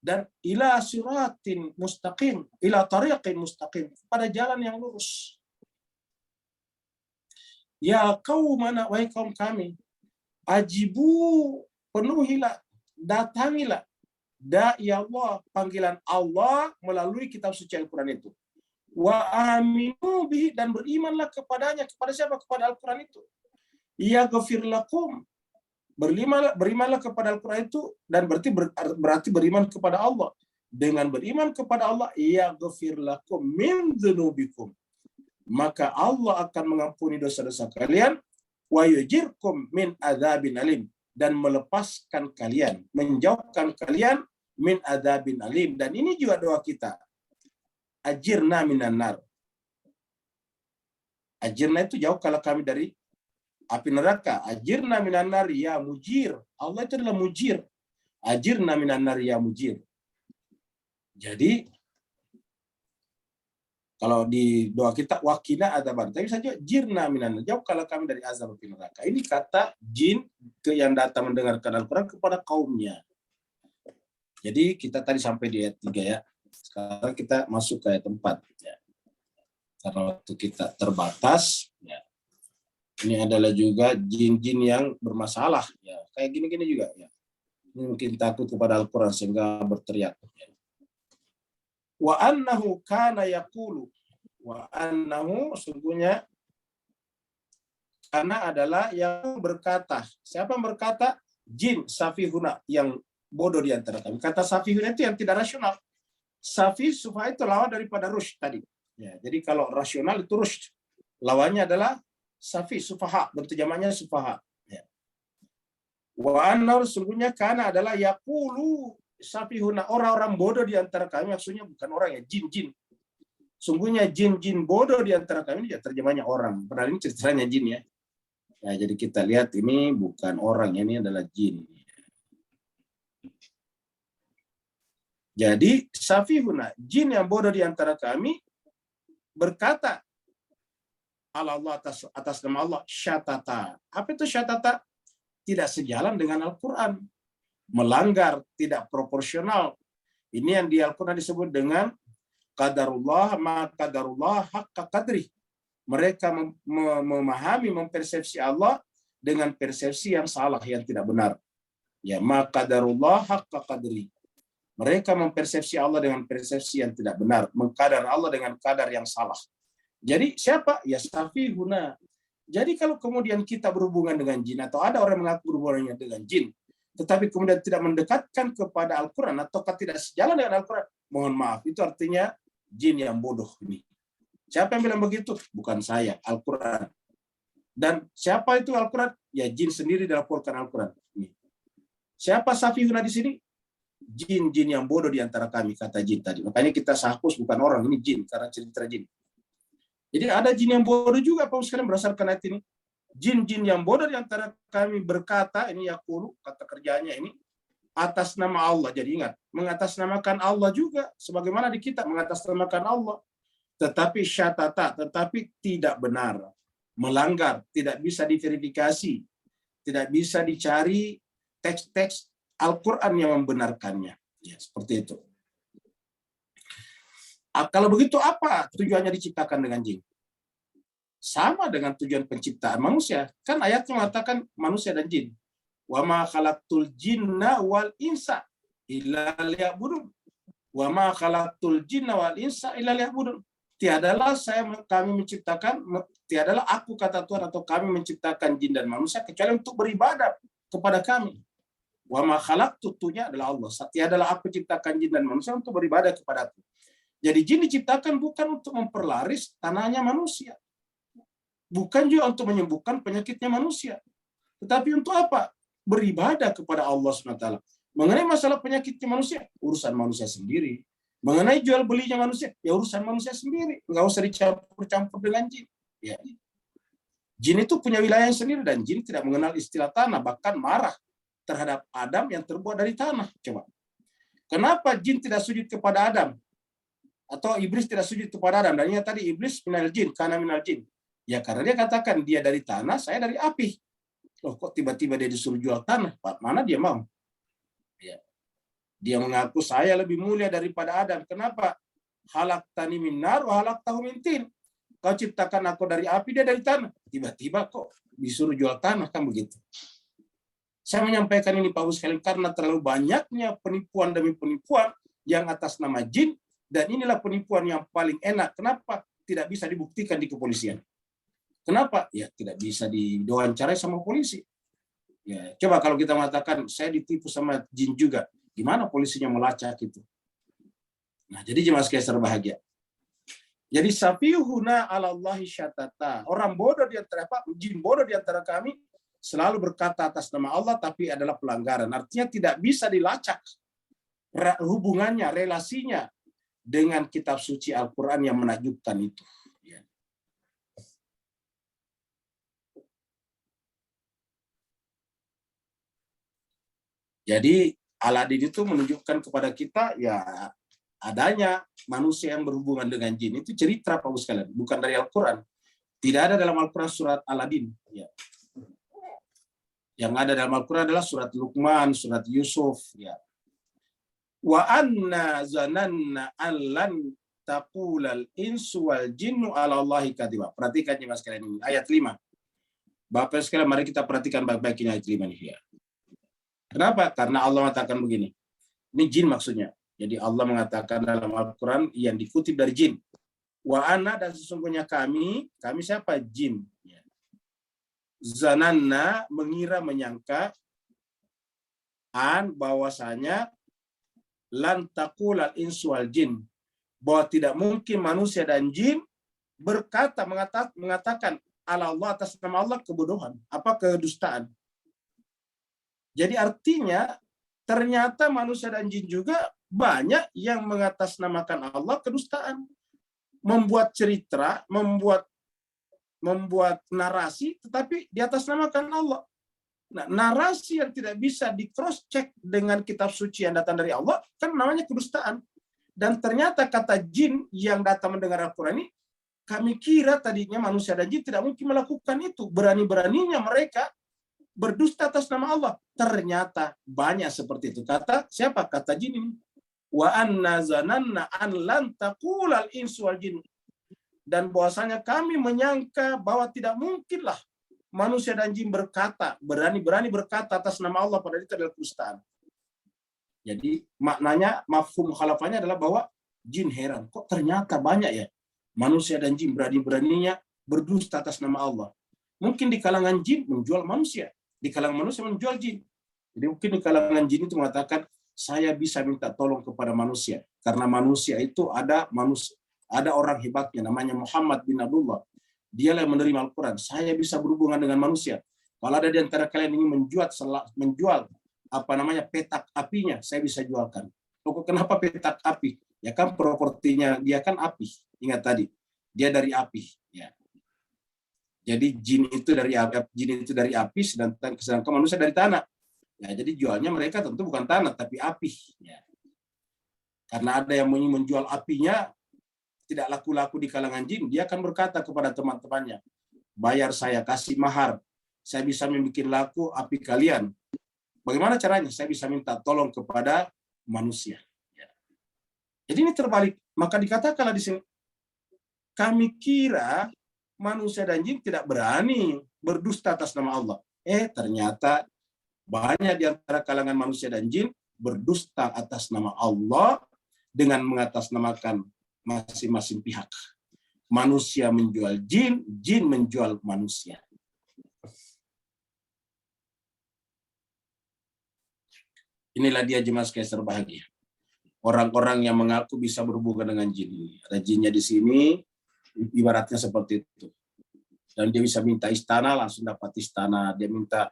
Dan ila siratin mustaqim, ila tariqin mustaqim, pada jalan yang lurus. Ya qaumana, wahai kaum kami, ajibu, penuhilah, datangilah da'i Allah, panggilan Allah melalui kitab suci Al-Quran itu. Wa aminu bihi, dan berimanlah kepadanya. Kepada siapa? Kepada Al-Quran itu. Yaghfir lakum, berimanlah kepada Al-Quran itu, dan berarti beriman kepada Allah. Dengan beriman kepada Allah, yaghfir lakum min dzunubikum, maka Allah akan mengampuni dosa-dosa kalian, wa yujirkum min adzabin alim, dan melepaskan kalian, menjauhkan kalian min adzabin alim. Dan ini juga doa kita. Ajirna minan nar. Ajirna itu jauh kalau kami dari api neraka. Ajirna minan nar ya mujir. Allah itu adalah mujir. Ajirna minan nar ya mujir. Jadi kalau di doa kita wakina adzaban, tapi saja jirna minan nar, jauh kalau kami dari azab api neraka. Ini kata jin yang datang mendengarkan Al-Quran kepada kaumnya. Jadi kita tadi sampai di ayat 3 ya. Sekarang kita masuk ke ayat 4 ya. Karena waktu kita terbatas ya. Ini adalah juga jin-jin yang bermasalah ya. Kayak gini-gini juga ya. Ini mungkin takut kepada Al-Quran sehingga berteriak ya. Wa annahu kana yaqulu, wa annahu, sungguhnya karena adalah yang berkata. Siapa yang berkata? Jin safihuna, yang bodoh di antara kami. Kata safihuna itu yang tidak rasional. Safi, sufaha itu lawan daripada rushd tadi. Ya, jadi kalau rasional itu rushd. Lawannya adalah safi, sufaha. Bentuk jamaknya sufaha. Ya. Wa annahu, sungguhnya karena adalah yaqulu safihuna, orang-orang bodoh di antara kami, maksudnya bukan orang ya, jin-jin. Sungguhnya jin-jin bodoh di antara kami, ya terjemahnya orang. Padahal ini ceritanya jin ya. Ya, jadi kita lihat ini bukan orang, ini adalah jin. Jadi safihuna, jin yang bodoh di antara kami berkata Allah atas nama Allah, syatata. Apa itu syatata? Tidak sejalan dengan Al-Quran. Melanggar, tidak proporsional. Ini yang di Al-Quran disebut dengan qadarullah ma qadarullah haqqa qadri. Mereka memahami, mempersepsi Allah dengan persepsi yang salah, yang tidak benar. Ya, ma qadarullah haqqa qadri. Mereka mempersepsi Allah dengan persepsi yang tidak benar, mengkadar Allah dengan kadar yang salah. Jadi siapa? Ya safihuna. Jadi kalau kemudian kita berhubungan dengan jin, atau ada orang mengaku berhubungannya dengan jin, tetapi kemudian tidak mendekatkan kepada Al-Quran atau tidak sejalan dengan Al-Quran, mohon maaf, itu artinya jin yang bodoh ini. Siapa yang bilang begitu? Bukan saya, Al-Quran. Dan siapa itu Al-Quran? Ya jin sendiri dilaporkan Al-Quran. Siapa safihuna di sini? Jin-jin yang bodoh di antara kami, kata jin tadi. Makanya kita hapus bukan orang, ini jin, karena cerita jin. Jadi ada jin yang bodoh juga, Pak sekalian, berdasarkan ayat ini. Jin-jin yang bodoh di antara kami berkata, ini yaqulu, kata kerjanya ini, atas nama Allah. Jadi ingat, mengatasnamakan Allah juga, sebagaimana di kitab mengatasnamakan Allah. Tetapi syatata, tetapi tidak benar. Melanggar, tidak bisa diverifikasi, tidak bisa dicari teks-teks Al-Quran yang membenarkannya. Ya, seperti itu. Kalau begitu apa tujuannya diciptakan dengan jin? Sama dengan tujuan penciptaan manusia. Kan ayatnya mengatakan manusia dan jin. Wa ma khalaqtul jinna wal insa illa liya'budun. Wa ma khalaqtul jinna wal insa illa liya'budun. Tiadalah tiadalah aku, kata Tuhan, atau kami menciptakan jin dan manusia kecuali untuk beribadah kepada kami. Wa ma khalaqtu, tunya adalah Allah. Tiadalah aku ciptakan jin dan manusia untuk beribadah kepada Aku. Jadi jin diciptakan bukan untuk memperlaris tanahnya manusia. Bukan juga untuk menyembuhkan penyakitnya manusia. Tetapi untuk apa? Beribadah kepada Allah SWT. Mengenai masalah penyakitnya manusia, urusan manusia sendiri. Mengenai jual belinya manusia, ya urusan manusia sendiri. Nggak usah dicampur-campur dengan jin. Ya. Jin itu punya wilayah yang sendiri, dan jin tidak mengenal istilah tanah, bahkan marah terhadap Adam yang terbuat dari tanah. Coba. Kenapa jin tidak sujud kepada Adam? Atau iblis tidak sujud kepada Adam? Dan ini tadi iblis minal jin, kana minal jin. Ya karena dia katakan dia dari tanah, saya dari api. Loh, kok tiba-tiba dia disuruh jual tanah? Mana dia mau? Ya. Dia mengaku saya lebih mulia daripada Adam. Kenapa? Halaktani min nar wa halaktahu min tin. Kau ciptakan aku dari api, dia dari tanah. Tiba-tiba kok disuruh jual tanah, kan begitu. Saya menyampaikan ini Pak sekalian karena terlalu banyaknya penipuan demi penipuan yang atas nama jin Dan inilah penipuan yang paling enak. Kenapa tidak bisa dibuktikan di kepolisian? Kenapa? Ya tidak bisa diwawancarai sama polisi. Ya, coba kalau kita mengatakan saya ditipu sama jin juga, gimana polisinya melacak itu? Nah, jadi jemaah sekalian berbahagia. Jadi safihuna 'alallahi syatata. Orang bodoh di antara jin bodoh di antara kami selalu berkata atas nama Allah tapi adalah pelanggaran. Artinya tidak bisa dilacak hubungannya, relasinya dengan kitab suci Al-Qur'an yang menakjubkan itu. Ya. Jadi Aladin itu menunjukkan kepada kita ya adanya manusia yang berhubungan dengan jin. Itu cerita Pak sekalian, bukan dari Al-Qur'an. Tidak ada dalam Al-Qur'an surat Aladin. Ya. Yang ada dalam Al-Qur'an adalah surat Luqman, surat Yusuf. Ya. Wa anna zananna allan taqulal insu wal jinnu 'ala Allahi kadiba. Perhatikan jemaah sekalian ini ayat 5. Bapak sekalian mari kita perhatikan baik-baik ini ayat 5 ini ya. Kenapa? Karena Allah mengatakan begini. Ini jin maksudnya. Jadi Allah mengatakan dalam Al-Qur'an yang dikutip dari jin. Wa anna dan sesungguhnya kami siapa? Jin. Ya. Zananna mengira menyangka bahwasanya lan taqulal insu wal jin, bahwa tidak mungkin manusia dan jin berkata mengatakan ala Allah atas nama Allah kebodohan, kedustaan. Jadi artinya ternyata manusia dan jin juga banyak yang mengatasnamakan Allah kedustaan, membuat cerita, membuat narasi, tetapi di atas namakan Allah. Nah, narasi yang tidak bisa di cross check dengan kitab suci yang datang dari Allah kan namanya kedustaan. Dan ternyata kata jin yang datang mendengar Al-Quran ini, kami kira tadinya manusia dan jin tidak mungkin melakukan itu. Berani-beraninya mereka berdusta atas nama Allah. Ternyata banyak seperti itu. Kata siapa? Kata jin ini. Wa anna zananna an lan taqulal insu wal jin. Dan bahwasanya kami menyangka bahwa tidak mungkinlah manusia dan jin berkata, berani-berani berkata atas nama Allah, padahal itu adalah kedustaan. Jadi maknanya, mafhum mukhalafahnya adalah bahwa jin heran, kok ternyata banyak ya manusia dan jin berani-beraninya berdusta atas nama Allah. Mungkin di kalangan jin menjual manusia, di kalangan manusia menjual jin. Jadi mungkin di kalangan jin itu mengatakan, saya bisa minta tolong kepada manusia, karena manusia itu ada orang hebatnya namanya Muhammad bin Abdullah. Dialah yang menerima Al-Quran. Saya bisa berhubungan dengan manusia. Kalau ada di antara kalian ingin menjual petak apinya, saya bisa jualkan. Loh, kenapa petak api? Ya kan propertinya dia kan api. Ingat tadi, dia dari api. Ya. Jadi jin itu dari api, sedangkan manusia dari tanah. Ya, jadi jualnya mereka tentu bukan tanah tapi api. Ya. Karena ada yang ingin menjual apinya, tidak laku-laku di kalangan jin, dia akan berkata kepada teman-temannya, bayar saya, kasih mahar, saya bisa membuat laku api kalian. Bagaimana caranya? Saya bisa minta tolong kepada manusia. Ya. Jadi ini terbalik. Maka dikatakanlah di sini, kami kira manusia dan jin tidak berani berdusta atas nama Allah. Ternyata banyak di antara kalangan manusia dan jin berdusta atas nama Allah dengan mengatasnamakan masing-masing pihak. Manusia menjual jin, jin menjual manusia. Inilah dia jemaah sekalian berbahagia. Orang-orang yang mengaku bisa berhubungan dengan jin. Ada jinnya di sini, ibaratnya seperti itu. Dan dia bisa minta istana, langsung dapat istana. Dia minta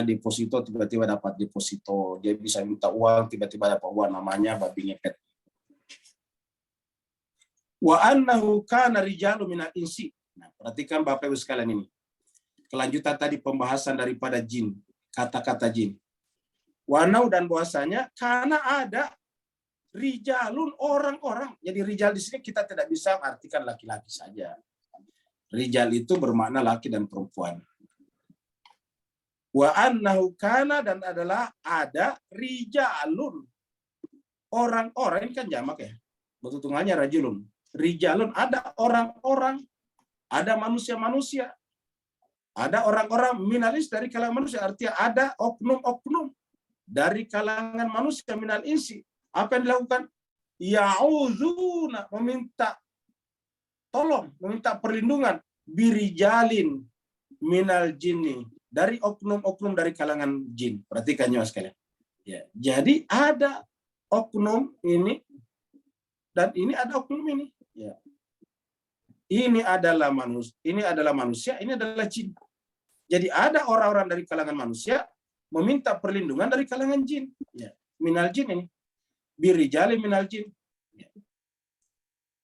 deposito, tiba-tiba dapat deposito. Dia bisa minta uang, tiba-tiba dapat uang, namanya babi ngepet. Wa annahu kana rijalu minal insi. Nah, perhatikan Bapak Ibu sekalian ini. Kelanjutan tadi pembahasan daripada jin, kata-kata jin. Wa annahu dan bahwasanya karena ada rijalun orang-orang. Jadi rijal di sini kita tidak bisa artikan laki-laki saja. Rijal itu bermakna laki dan perempuan. Wa annahu kana dan adalah ada rijalun. Orang-orang ini kan jamak ya. Betutungannya rajulun. Rijalun ada orang-orang, ada manusia-manusia, ada orang-orang minalis dari kalangan manusia, artinya ada oknum-oknum dari kalangan manusia minal insi. Apa yang dilakukan? ya'udzuna, meminta tolong, meminta perlindungan, birijalin minal jinni, dari oknum-oknum dari kalangan jin. Perhatikan nyawa sekalian. Ya, jadi ada oknum ini dan ini ada oknum ini. Ya. Ini adalah manusia, ini adalah jin. Jadi ada orang-orang dari kalangan manusia meminta perlindungan dari kalangan jin. Ya. Minal jin ini. Birijali minal jin. Ya.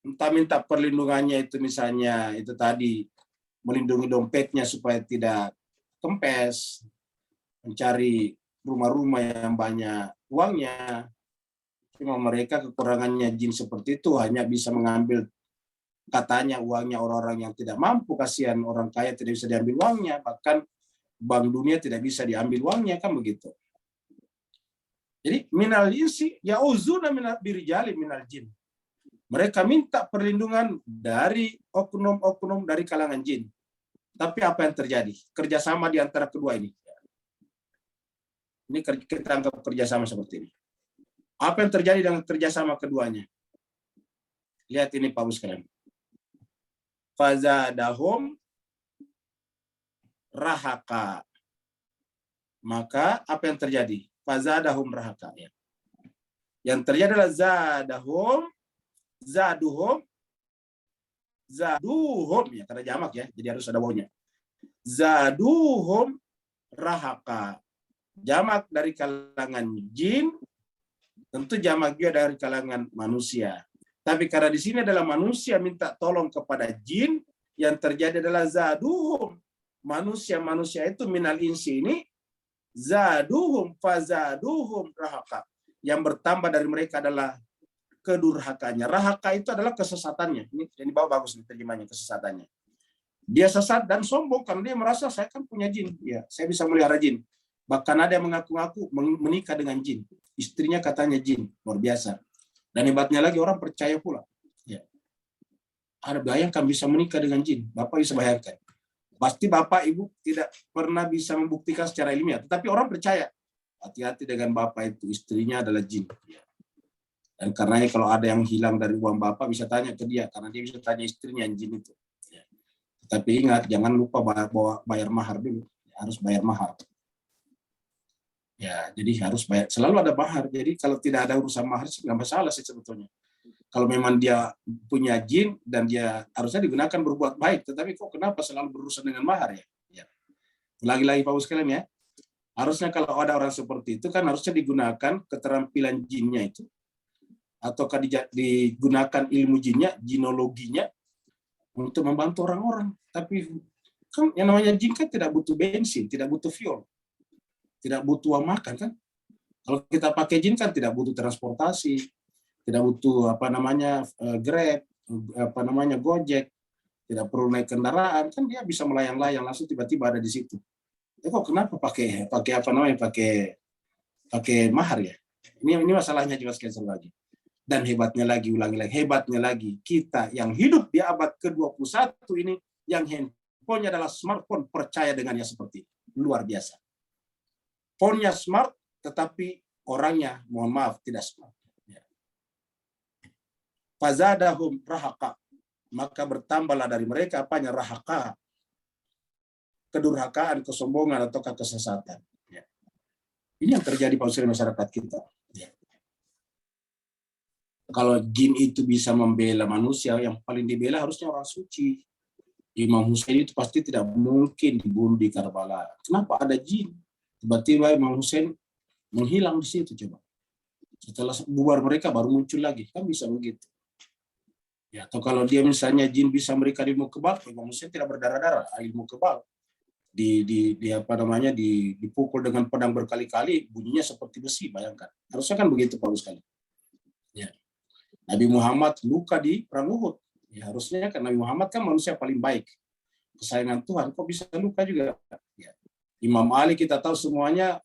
Entah minta perlindungannya itu misalnya itu tadi melindungi dompetnya supaya tidak kempes, mencari rumah-rumah yang banyak uangnya. Cuma mereka kekurangannya jin seperti itu, hanya bisa mengambil katanya uangnya orang-orang yang tidak mampu, kasihan orang kaya tidak bisa diambil uangnya, bahkan Bank Dunia tidak bisa diambil uangnya, kan begitu. Jadi minal insi ya'uzuna minal birijali minal jin. Mereka minta perlindungan dari oknum-oknum dari kalangan jin. Tapi apa yang terjadi? Kerjasama di antara kedua ini. Ini kita anggap kerjasama seperti ini. Apa yang terjadi dengan kerjasama keduanya? Lihat ini Pak sekalian. Fazadahum rahaka. Maka apa yang terjadi? Fazadahum rahaka. Ya. Yang terjadi adalah zaduhum ya, karena jamak ya, jadi harus ada wawunya. Zaduhum rahaka. Jamak dari kalangan jin, tentu jamak juga dari kalangan manusia. Tapi karena di sini adalah manusia minta tolong kepada jin, yang terjadi adalah zaduhum. Manusia-manusia itu minal insi ini zaduhum fazaduhum rahaka. Yang bertambah dari mereka adalah kedurhakannya. Rahaka itu adalah kesesatannya. Ini yang dibawa bagus terjemahnya, kesesatannya. Dia sesat dan sombong karena dia merasa saya kan punya jin. Ya, saya bisa melihara jin. Bahkan ada yang mengaku-ngaku menikah dengan jin. Istrinya katanya jin. Luar biasa. Dan hebatnya lagi orang percaya pula. Ya. Ada bayangkan bisa menikah dengan jin. Bapak bisa bayangkan. Pasti Bapak Ibu tidak pernah bisa membuktikan secara ilmiah. Tetapi orang percaya. Hati-hati dengan Bapak itu. Istrinya adalah jin. Ya. Dan karenanya kalau ada yang hilang dari uang Bapak bisa tanya ke dia. Karena dia bisa tanya istrinya yang jin itu. Ya. Tetapi ingat, jangan lupa bayar mahar dulu. Harus bayar mahar. Ya, jadi harus bayar. Selalu ada mahar. Jadi kalau tidak ada urusan mahar sih nggak masalah sih sebetulnya. Kalau memang dia punya jin dan dia harusnya digunakan berbuat baik, tetapi kok kenapa selalu berurusan dengan mahar ya? Ya. Lagi-lagi Pak sekalian ya. Harusnya kalau ada orang seperti itu kan harusnya digunakan keterampilan jinnya itu, ataukah digunakan ilmu jinnya, jinologinya untuk membantu orang-orang. Tapi kan yang namanya jin kan tidak butuh bensin, tidak butuh fuel. Tidak butuh uang makan kan? Kalau kita pakai jin kan tidak butuh transportasi, tidak butuh Grab, Gojek, tidak perlu naik kendaraan, kan dia bisa melayang-layang langsung tiba-tiba ada di situ. Kok kenapa pakai mahar ya? Ini masalahnya juga sekali lagi. Dan hebatnya lagi, ulangi lagi, hebatnya lagi kita yang hidup di abad ke-21 ini yang handphonenya adalah smartphone, percaya dengannya seperti ini. Luar biasa. Phone-nya smart, tetapi orangnya, mohon maaf, tidak smart. Fazadahum rahaka. Maka bertambahlah dari mereka apanya? Rahaka. Kedurhakaan, kesombongan, atau kesesatan. Ya. Ini yang terjadi pada masyarakat kita. Ya. Kalau jin itu bisa membela manusia, yang paling dibela harusnya orang suci. Imam Hussein itu pasti tidak mungkin dibunuh di Karbala. Kenapa ada jin? Tiba-tiba Imam Hussein menghilang di situ coba. Setelah bubar mereka baru muncul lagi, kan bisa begitu. Ya, atau kalau dia misalnya jin bisa memberikan ilmu kebal, Imam Hussein tidak berdarah-darah, ilmu kebal. Dipukul dengan pedang berkali-kali, bunyinya seperti besi, bayangkan. Harusnya kan begitu Pak sekali. Ya. Nabi Muhammad luka di perang Uhud. Ya, harusnya kan Nabi Muhammad kan manusia paling baik. Kesayangan Tuhan, kok bisa luka juga? Ya. Imam Ali kita tahu semuanya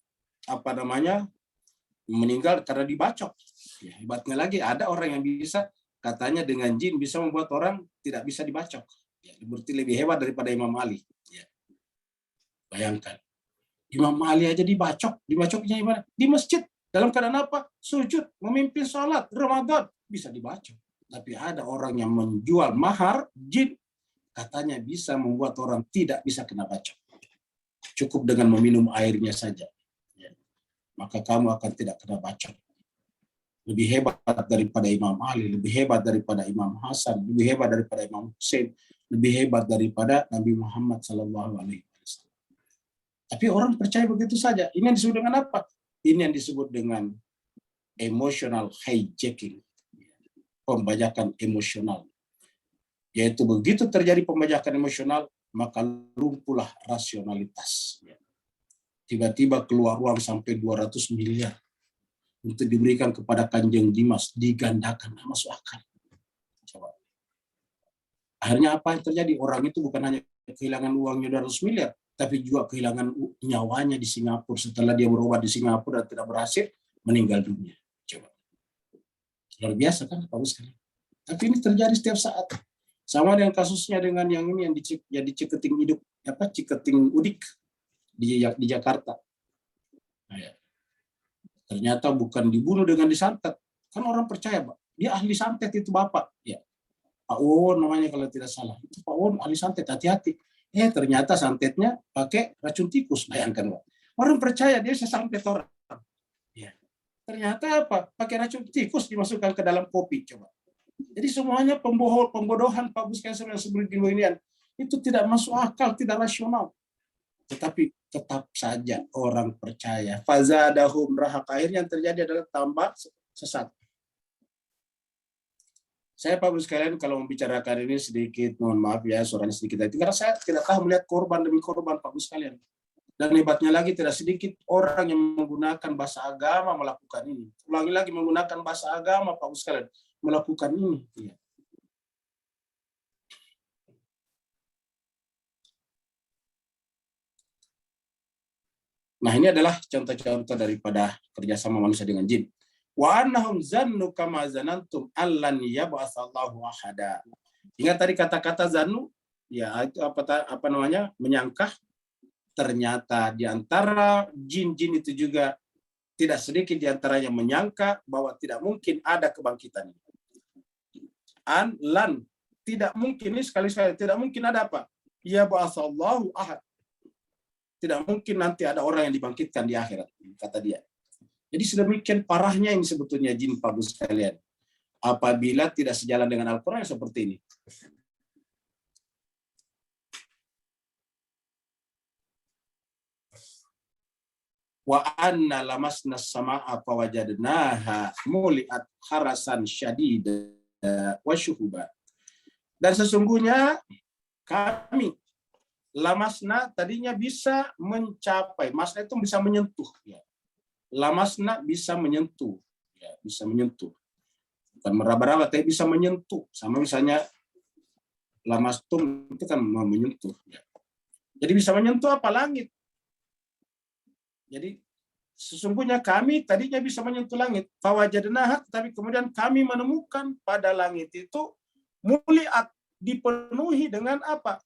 meninggal karena dibacok. Ya, hebatnya lagi ada orang yang bisa katanya dengan jin bisa membuat orang tidak bisa dibacok. Ya, berarti lebih hebat daripada Imam Ali. Ya. Bayangkan. Imam Ali aja dibacok. Dibacoknya gimana? Di masjid. Dalam keadaan apa? Sujud, memimpin sholat, Ramadan, bisa dibaca. Tapi ada orang yang menjual mahar, jin, katanya bisa membuat orang tidak bisa kena baca. Cukup dengan meminum airnya saja. Ya. Maka kamu akan tidak kena baca. Lebih hebat daripada Imam Ali, lebih hebat daripada Imam Hasan, lebih hebat daripada Imam Hussein, lebih hebat daripada Nabi Muhammad SAW. Tapi orang percaya begitu saja. Ini yang disebut dengan apa? Ini yang disebut dengan emotional hijacking, pembajakan emosional. Yaitu begitu terjadi pembajakan emosional, maka lumpuhlah rasionalitas. Tiba-tiba keluar uang sampai 200 miliar untuk diberikan kepada Kanjeng Dimas, digandakan, nggak masuk akal. Coba. Akhirnya apa yang terjadi? Orang itu bukan hanya kehilangan uangnya 200 miliar, tapi juga kehilangan nyawanya di Singapura. Setelah dia berobat di Singapura dan tidak berhasil, meninggal dunia. Coba. Luar biasa kan, Pak sekali. Tapi ini terjadi setiap saat. Sama dengan kasusnya dengan yang ini yang di Ciketing Hidup, Ciketing Udik di Jakarta. Nah, ya. Ternyata bukan dibunuh dengan disantet. Kan orang percaya, Pak. Dia ahli santet itu Bapak. Ya. Pak Won namanya kalau tidak salah. Itu Pak Won ahli santet, hati-hati. Ternyata santetnya pakai racun tikus. Bayangkan, Pak. Orang percaya dia bisa santet orang. Ya. Ternyata apa? Pakai racun tikus dimasukkan ke dalam kopi. Coba. Jadi semuanya pembodohan Pak Bus yang seperti ini. Itu tidak masuk akal, tidak rasional. Tetapi tetap saja orang percaya. Fazadahum rahaq, akhirnya yang terjadi adalah tambah sesat. Saya Pak Bus sekalian kalau membicarakan ini sedikit, mohon maaf ya suaranya sedikit. Karena saya tidak tahu melihat korban demi korban Pak Bus sekalian. Dan hebatnya lagi tidak sedikit orang yang menggunakan bahasa agama melakukan ini. Ulangi lagi menggunakan bahasa agama Pak Bus sekalian melakukan ini. Ya. Nah, ini adalah contoh-contoh daripada kerjasama manusia dengan jin. Wa annahum zannu kama zanantum allan yab'atsallahu ahada. Ingat tadi kata-kata zannu, ya itu apa namanya? Menyangka. Ternyata di antara jin-jin itu juga tidak sedikit di antaranya menyangka bahwa tidak mungkin ada kebangkitan. Lan tidak mungkin, ini sekali-sekali tidak mungkin ada apa? Yab'atsallahu ahad. Tidak mungkin nanti ada orang yang dibangkitkan di akhirat, kata dia. Jadi sedemikian parahnya ini sebetulnya jin Pak Bus sekalian. Apabila tidak sejalan dengan Al-Quran seperti ini. Wa anna lamasna sama'a fawajadnaha muli'at harasan syadida wa syuhuba. Dan sesungguhnya kami lamasna tadinya bisa mencapai, masna itu bisa menyentuh. Ya. Lamasna bisa menyentuh, ya, bisa menyentuh. Bukan meraba-raba, tapi bisa menyentuh. Sama misalnya lamastum itu kan menyentuh. Ya. Jadi bisa menyentuh apa? Langit. Jadi sesungguhnya kami tadinya bisa menyentuh langit. Fawajadnaha, tapi kemudian kami menemukan pada langit itu muliat, dipenuhi dengan apa?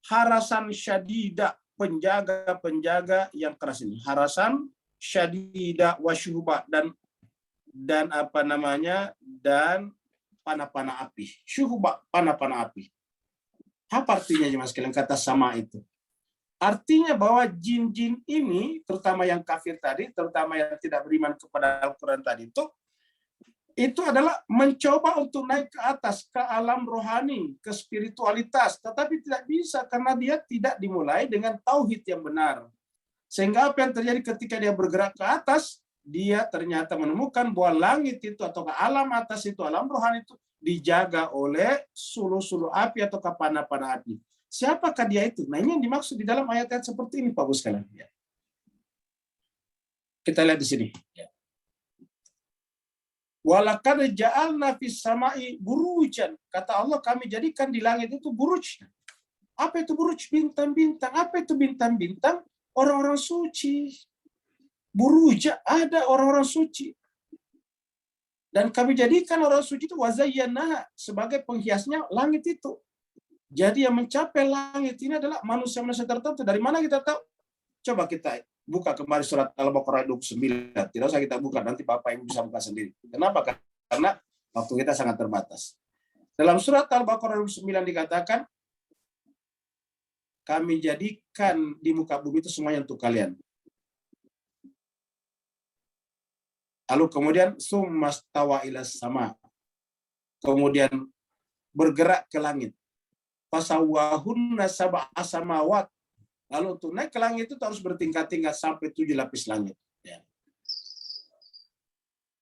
Harasan syadida, penjaga-penjaga yang keras ini. Harasan syadida wasyuba dan apa namanya? Dan panah-panah api. Syuhba, panah-panah api. Apa artinya Mas sekalian kata sama itu? Artinya bahwa jin-jin ini, terutama yang kafir tadi, terutama yang tidak beriman kepada Al-Quran tadi itu adalah mencoba untuk naik ke atas, ke alam rohani, ke spiritualitas. Tetapi tidak bisa karena dia tidak dimulai dengan tauhid yang benar. Sehingga apa yang terjadi ketika dia bergerak ke atas, dia ternyata menemukan bahwa langit itu atau ke alam atas itu, alam rohani itu dijaga oleh suluh-suluh api atau panah-panah api. Siapakah dia itu? Nah ini yang dimaksud di dalam ayat-ayat seperti ini Pak Bus sekalian. Kita lihat di sini. Walaqad ja'alna fis sama'i burujan. Kata Allah, kami jadikan di langit itu buruj. Apa itu buruj? Bintang-bintang. Apa itu bintang-bintang? Orang-orang suci. Buruj, ada orang-orang suci. Dan kami jadikan orang suci itu wazayyana sebagai penghiasnya langit itu. Jadi yang mencapai langit ini adalah manusia-manusia tertentu. Dari mana kita tahu? Coba kita buka kembali surat Al-Baqarah 29. Tidak usah kita buka, nanti Bapak Ibu bisa buka sendiri. Kenapa? Karena waktu kita sangat terbatas. Dalam surat Al-Baqarah 29 dikatakan, kami jadikan di muka bumi itu semuanya untuk kalian. Lalu kemudian summastawa ilas sama. Kemudian bergerak ke langit. Fasawwahunna sab'a samawat. Lalu untuk naik ke langit itu harus bertingkat-tingkat sampai 7 lapis langit. Ya.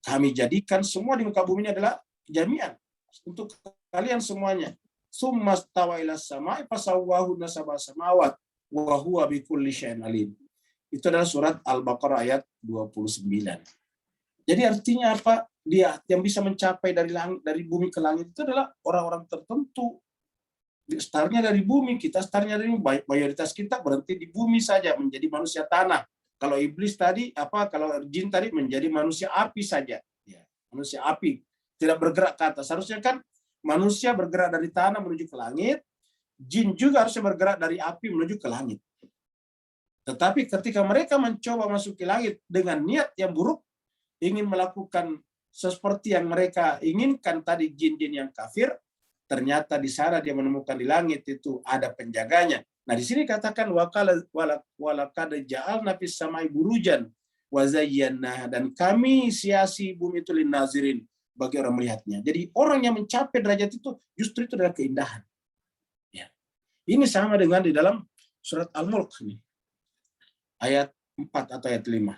Kami jadikan semua di muka bumi ini adalah jami'an untuk kalian semuanya. Summastawa ilas sama'i fasawwahunna sab'a samawat wa huwa bikulli syai'in alim. Itu adalah surat Al-Baqarah ayat 29. Jadi artinya apa? Dia yang bisa mencapai dari bumi ke langit itu adalah orang-orang tertentu. Startnya dari bumi, kita startnya dari bumi. Mayoritas kita berhenti di bumi saja, menjadi manusia tanah. Kalau iblis tadi, kalau jin tadi menjadi manusia api saja. Ya, manusia api, tidak bergerak ke atas. Harusnya kan manusia bergerak dari tanah menuju ke langit, jin juga harusnya bergerak dari api menuju ke langit. Tetapi ketika mereka mencoba masuk ke langit dengan niat yang buruk, ingin melakukan seperti yang mereka inginkan tadi, jin-jin yang kafir, ternyata di sana dia menemukan di langit itu ada penjaganya. Nah, di sini katakan walaqad ja'alna fis samai burujan wa zayyana, dan kami hiasi bumi itu linnazirin, bagi orang melihatnya. Jadi orang yang mencapai derajat itu justru itu adalah keindahan. Ya. Ini sama dengan di dalam surat Al-Mulk ini. Ayat 4 atau ayat 5.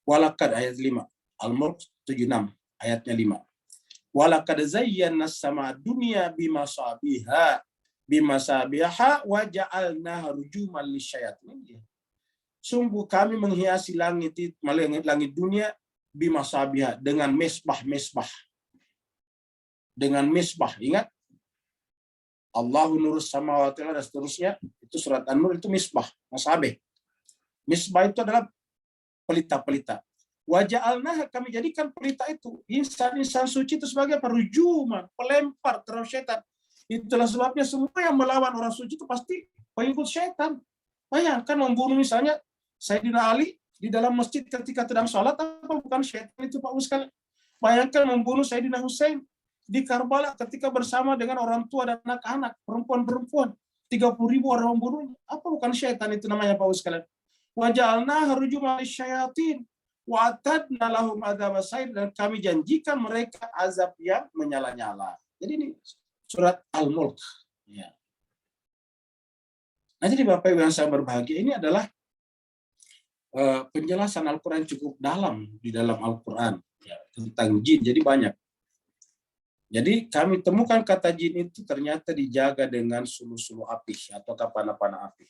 Walaqad ayat 5. Al-Mulk 76 ayatnya 5. Walaqad zayyana as-sama dunya bimasabiha wa ja'alnaha rujuman lisyayatin. Sungguh kami menghiasi langit dunia bimasabiha dengan mesbah. Dengan mesbah. Ingat, Allahu nurus samawati wal ardi dan seterusnya. Itu surat An-Nur, itu misbah, masabih. Misbah itu adalah pelita-pelita. Waja'alna, kami jadikan pelita itu, insan-insan suci itu sebagai perujuman, pelempar terhadap setan. Itulah sebabnya semua yang melawan orang suci itu pasti pengikut setan. Bayangkan membunuh misalnya Sayyidina Ali di dalam masjid ketika sedang sholat, apa bukan setan itu Pak Ustaz? Bayangkan membunuh Sayyidina Hussein di Karbala ketika bersama dengan orang tua dan anak-anak, perempuan-perempuan. 30.000 orang membunuhnya. Apa bukan setan itu namanya Pak Ustaz? Waja'alna harujuman lisyayatin wa atadna lahum adzab sa'ir, dan kami janjikan mereka azab yang menyala-nyala. Jadi ini surat Al-Mulk. Ya. Nah, jadi Bapak Ibu yang saya berbahagia, ini adalah penjelasan Al-Quran cukup dalam di dalam Al-Quran ya, tentang jin. Jadi banyak. Jadi kami temukan kata jin itu ternyata dijaga dengan suluh-suluh api atau panah-panah api.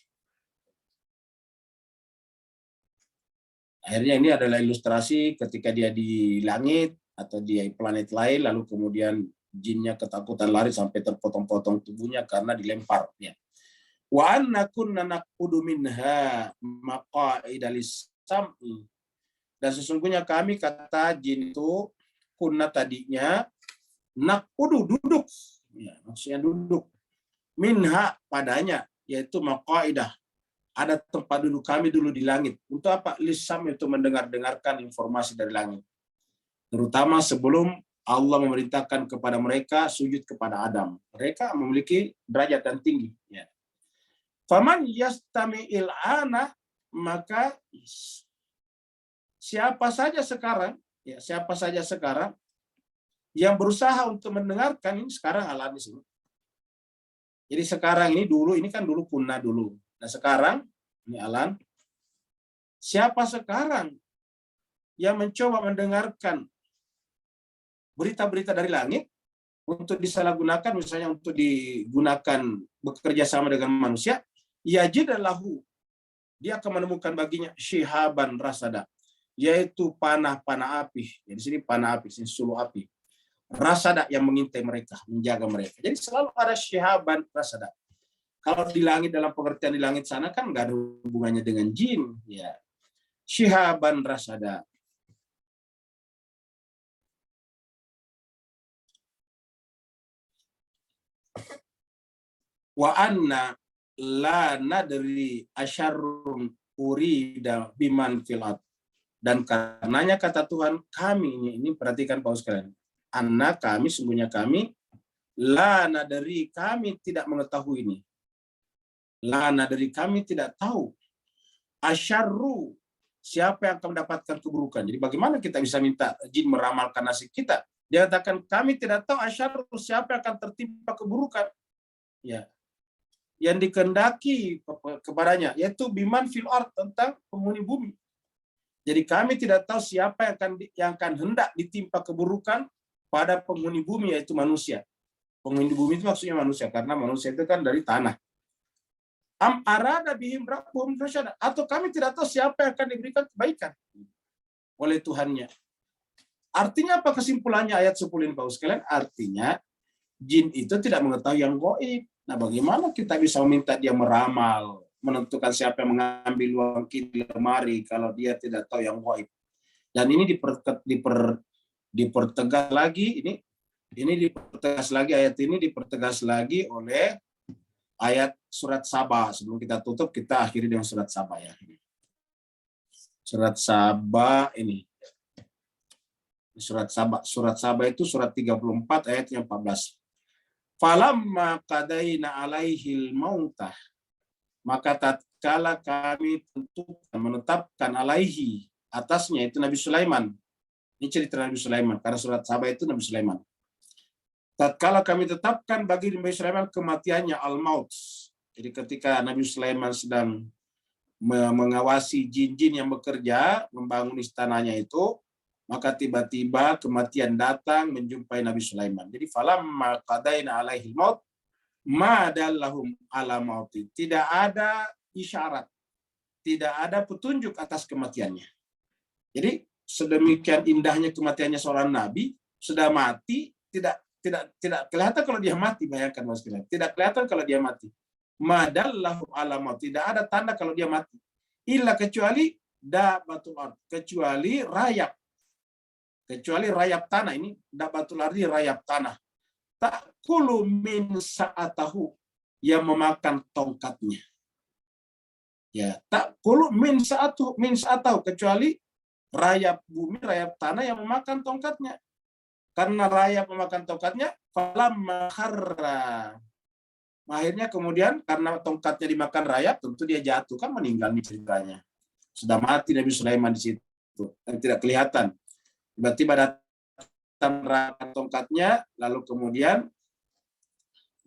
Akhirnya ini adalah ilustrasi ketika dia di langit atau di planet lain, lalu kemudian jinnya ketakutan lari sampai terpotong-potong tubuhnya karena dilempar. Ya. Wa anna kunna naqudu minha maqa'ida lis-sam'i. Dan sesungguhnya kami, kata jin itu, kunna tadinya, naqudu duduk. Ya, maksudnya duduk. Minha padanya, yaitu maqa'idah. Ada tempat duduk kami dulu di langit. Untuk apa? Lisam, itu mendengar-dengarkan informasi dari langit. Terutama sebelum Allah memerintahkan kepada mereka sujud kepada Adam. Mereka memiliki derajat dan tinggi. Ya. Faman yastami'il ana, maka siapa saja sekarang yang berusaha untuk mendengarkan, ini sekarang alami sini. Jadi sekarang ini dulu, ini kan dulu kunna dulu. Nah sekarang, ini Alan, siapa sekarang yang mencoba mendengarkan berita-berita dari langit untuk disalahgunakan, misalnya untuk digunakan bekerja sama dengan manusia, yajidallahu, dia akan menemukan baginya syihaban rasada, yaitu panah-panah api. Jadi sini panah api, sini suluh api. Rasada yang mengintai mereka, menjaga mereka. Jadi selalu ada syihaban rasada. Kalau di langit, dalam pengertian di langit sana kan nggak ada hubungannya dengan jin, ya. Syihaban rasada. Wa anna lana dari asyarrun urida biman filat. Dan karenanya kata Tuhan, kami ini perhatikan Paulus sekalian. Anak kami, sungguhnya kami, lana dari kami tidak mengetahui ini. Lana dari kami tidak tahu. Asyarru, siapa yang akan mendapatkan keburukan. Jadi bagaimana kita bisa minta jin meramalkan nasib kita? Dia katakan kami tidak tahu asyarru, siapa yang akan tertimpa keburukan. Ya. Yang dikehendaki kepadanya, yaitu biman fil ard, tentang penghuni bumi. Jadi kami tidak tahu siapa yang akan hendak ditimpa keburukan pada penghuni bumi, yaitu manusia. Penghuni bumi itu maksudnya manusia, karena manusia itu kan dari tanah. Am arada bihim rabbuhum rasyada, atau kami tidak tahu siapa yang akan diberikan kebaikan oleh Tuhannya. Artinya apa kesimpulannya ayat 10 ini Bapak sekalian? Artinya jin itu tidak mengetahui yang gaib. Nah, bagaimana kita bisa meminta dia meramal, menentukan siapa yang mengambil uang di lemari kalau dia tidak tahu yang gaib. Dan ini dipertegas lagi, ini dipertegas lagi, ayat ini dipertegas lagi oleh ayat surat Saba. Sebelum kita tutup, kita akhiri dengan surat Saba ya. Surat Saba ini. Surat Saba itu surat 34 ayat yang 14. Falamma qadaina alaihil mautah, maka tatkala kami menetapkan alaihi, atasnya, itu Nabi Sulaiman. Ini cerita Nabi Sulaiman, karena surat Saba itu Nabi Sulaiman. Tatkala kami tetapkan bagi Nabi Sulaiman kematiannya, al-maut. Jadi ketika Nabi Sulaiman sedang mengawasi jin-jin yang bekerja, membangun istananya itu, maka tiba-tiba kematian datang menjumpai Nabi Sulaiman. Jadi falamma qadaina alaihil maut ma dallahum ala mauti. Tidak ada isyarat, tidak ada petunjuk atas kematiannya. Jadi sedemikian indahnya kematiannya seorang nabi, sudah mati, tidak kelihatan kalau dia mati. Bayangkan Mas, tidak kelihatan kalau dia mati. Ma dallahum ala mauti. Tidak ada tanda kalau dia mati. Illa kecuali dabatul ard, kecuali rayap. Kecuali rayap tanah, ini dabatul ardi, rayap tanah. Ta'kulu min sa'atahu, yang memakan tongkatnya. Ya, ta'kulu min sa'atahu, kecuali rayap bumi, rayap tanah yang memakan tongkatnya. Karena rayap memakan tongkatnya, falamma kharra. Akhirnya kemudian karena tongkatnya dimakan rayap, tentu dia jatuh, kan meninggal nih ceritanya. Sudah mati Nabi Sulaiman di situ, dan tidak kelihatan. Tiba-tiba datang tongkatnya, lalu kemudian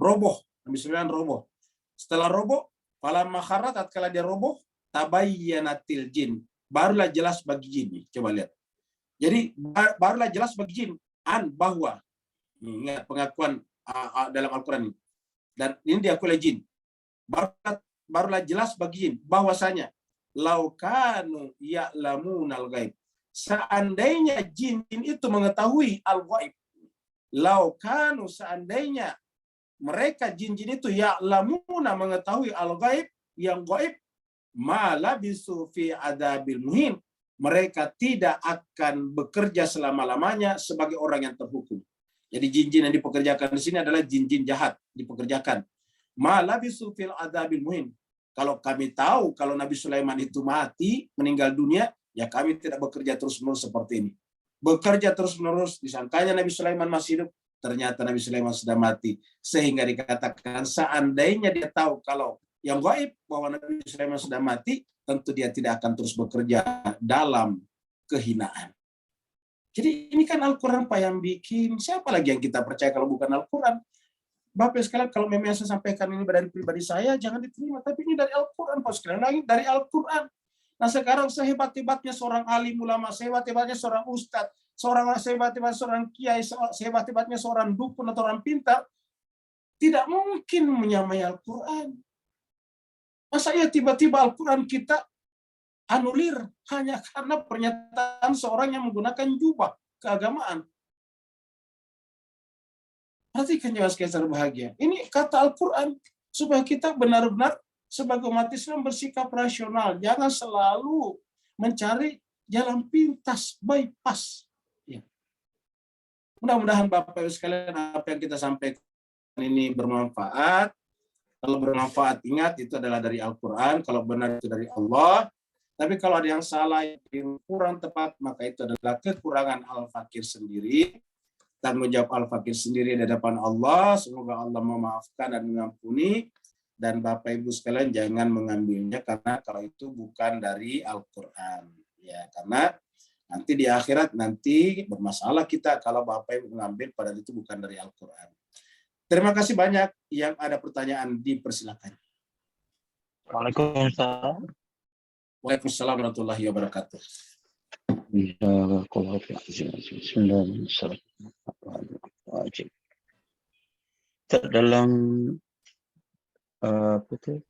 roboh. Nabi Sulaiman roboh. Setelah roboh, falamma kharra, tatkala dia roboh, tabayyanatil jin. Barulah jelas bagi jin. Coba lihat. Jadi barulah jelas bagi jin bahwa, ingat pengakuan dalam Al-Quran ini. Dan ini diakui oleh jin. Barulah jelas bagi jin bahwasanya laukanu ya'lamunal ghaib. Seandainya jin itu mengetahui al-ghaib, laukanu, seandainya mereka jin-jin itu ya'lamuna, mengetahui al-ghaib, yang gaib, malabisu fi adabil muhin, mereka tidak akan bekerja selama-lamanya sebagai orang yang terhukum. Jadi jin-jin yang dipekerjakan di sini adalah jin-jin jahat dipekerjakan. Malabisu fil adabil muhin. Kalau kami tahu kalau Nabi Sulaiman itu mati, meninggal dunia, ya kami tidak bekerja terus-menerus seperti ini. Bekerja terus-menerus, disangkanya Nabi Sulaiman masih hidup, ternyata Nabi Sulaiman sudah mati. Sehingga dikatakan seandainya dia tahu kalau yang gaib bahwa Nabi Sulaiman sudah mati, tentu dia tidak akan terus bekerja dalam kehinaan. Jadi ini kan Al-Quran Pak yang bikin, siapa lagi yang kita percaya kalau bukan Al-Quran? Bapak sekalian, kalau memang yang saya sampaikan ini dari pribadi saya, jangan diterima. Tapi ini dari Al-Quran, Pak sekalian. Lagi dari Al-Quran. Nah sekarang sehebat-hebatnya seorang alim ulama, sehebat-hebatnya seorang ustadz, sehebat-hebatnya seorang kiai, sehebat-hebatnya seorang dukun atau orang pintar, tidak mungkin menyamai Al-Quran. Masa ya tiba-tiba Al-Quran kita anulir hanya karena pernyataan seorang yang menggunakan jubah keagamaan. Perhatikan ya sekalian berbahagia. Ini kata Al-Quran supaya kita benar-benar sebagai umat Islam bersikap rasional, jangan selalu mencari jalan pintas, bypass. Ya. Mudah-mudahan Bapak Ibu sekalian apa yang kita sampaikan ini bermanfaat. Kalau bermanfaat, ingat itu adalah dari Al-Quran. Kalau benar itu dari Allah. Tapi kalau ada yang salah, yang kurang tepat, maka itu adalah kekurangan Al-Fakir sendiri. Tanggung jawab Al-Fakir sendiri di hadapan Allah. Semoga Allah memaafkan dan mengampuni. Dan Bapak Ibu sekalian jangan mengambilnya karena kalau itu bukan dari Al-Quran. Ya, karena nanti di akhirat nanti bermasalah kita kalau Bapak Ibu mengambil padahal itu bukan dari Al-Quran. Terima kasih banyak. Yang ada pertanyaan dipersilakan. Waalaikumsalam. Waalaikumsalam warahmatullahi wabarakatuh. Wajib. Dalam apa itu?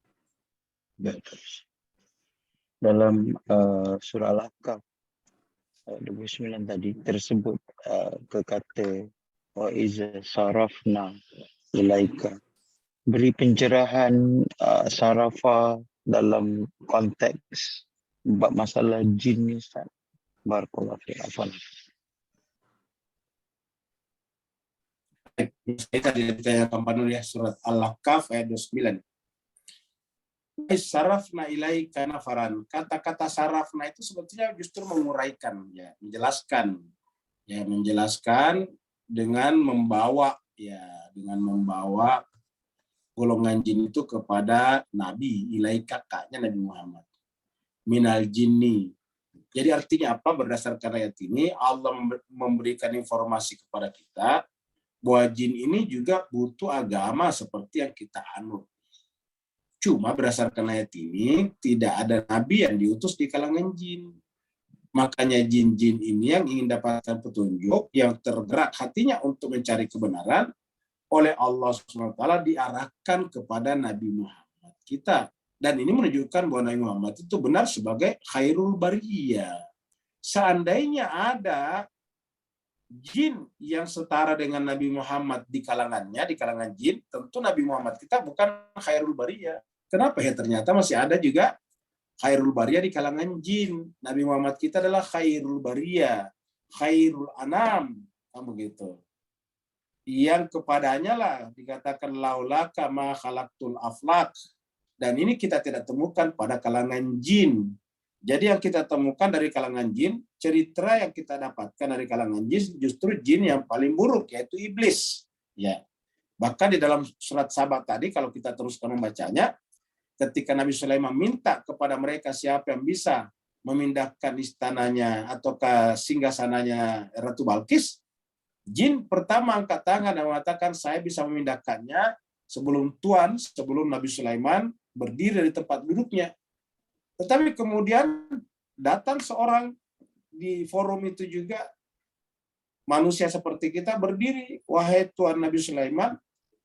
Dalam surah Al-Kahf 29 tadi tersebut kata wa iza sarafna ilaika, beri pencerahan sarafa dalam konteks masalah jin ni, Ustaz. Barakallahu fiik. Afwan. Saya tadi ditanyakan ya surat Al-Kahf ayat 29. Sarafna ilaika nafaran. Kata-kata sarafna itu sebetulnya justru menguraikan, ya, menjelaskan dengan membawa golongan jin itu kepada Nabi, ilaika kaknya Nabi Muhammad. Minal jinni. Jadi artinya apa? Berdasarkan ayat ini Allah memberikan informasi kepada kita bahwa jin ini juga butuh agama seperti yang kita anut. Cuma berdasarkan ayat ini tidak ada nabi yang diutus di kalangan jin. Makanya jin-jin ini yang ingin dapatkan petunjuk, yang tergerak hatinya untuk mencari kebenaran, oleh Allah SWT diarahkan kepada Nabi Muhammad kita. Dan ini menunjukkan bahwa Nabi Muhammad itu benar sebagai khairul bariyah. Seandainya ada jin yang setara dengan Nabi Muhammad di kalangan jin, tentu Nabi Muhammad kita bukan khairul bariyah. Kenapa ya? Ternyata masih ada juga khairul bariyah di kalangan jin. Nabi Muhammad kita adalah khairul bariyah, khairul anam, begitu. Yang kepadanya lah dikatakan laulaka ma khalaqtul aflaq. Dan ini kita tidak temukan pada kalangan jin. Jadi yang kita temukan dari kalangan jin, cerita yang kita dapatkan dari kalangan jin justru jin yang paling buruk, yaitu iblis. Ya. Bahkan di dalam surat Saba tadi, kalau kita teruskan membacanya, ketika Nabi Sulaiman minta kepada mereka siapa yang bisa memindahkan istananya atau ke singgasananya Ratu Balkis, jin pertama angkat tangan dan mengatakan saya bisa memindahkannya sebelum Nabi Sulaiman berdiri dari tempat duduknya. Tetapi kemudian datang seorang di forum itu juga, manusia seperti kita berdiri, wahai Tuan Nabi Sulaiman,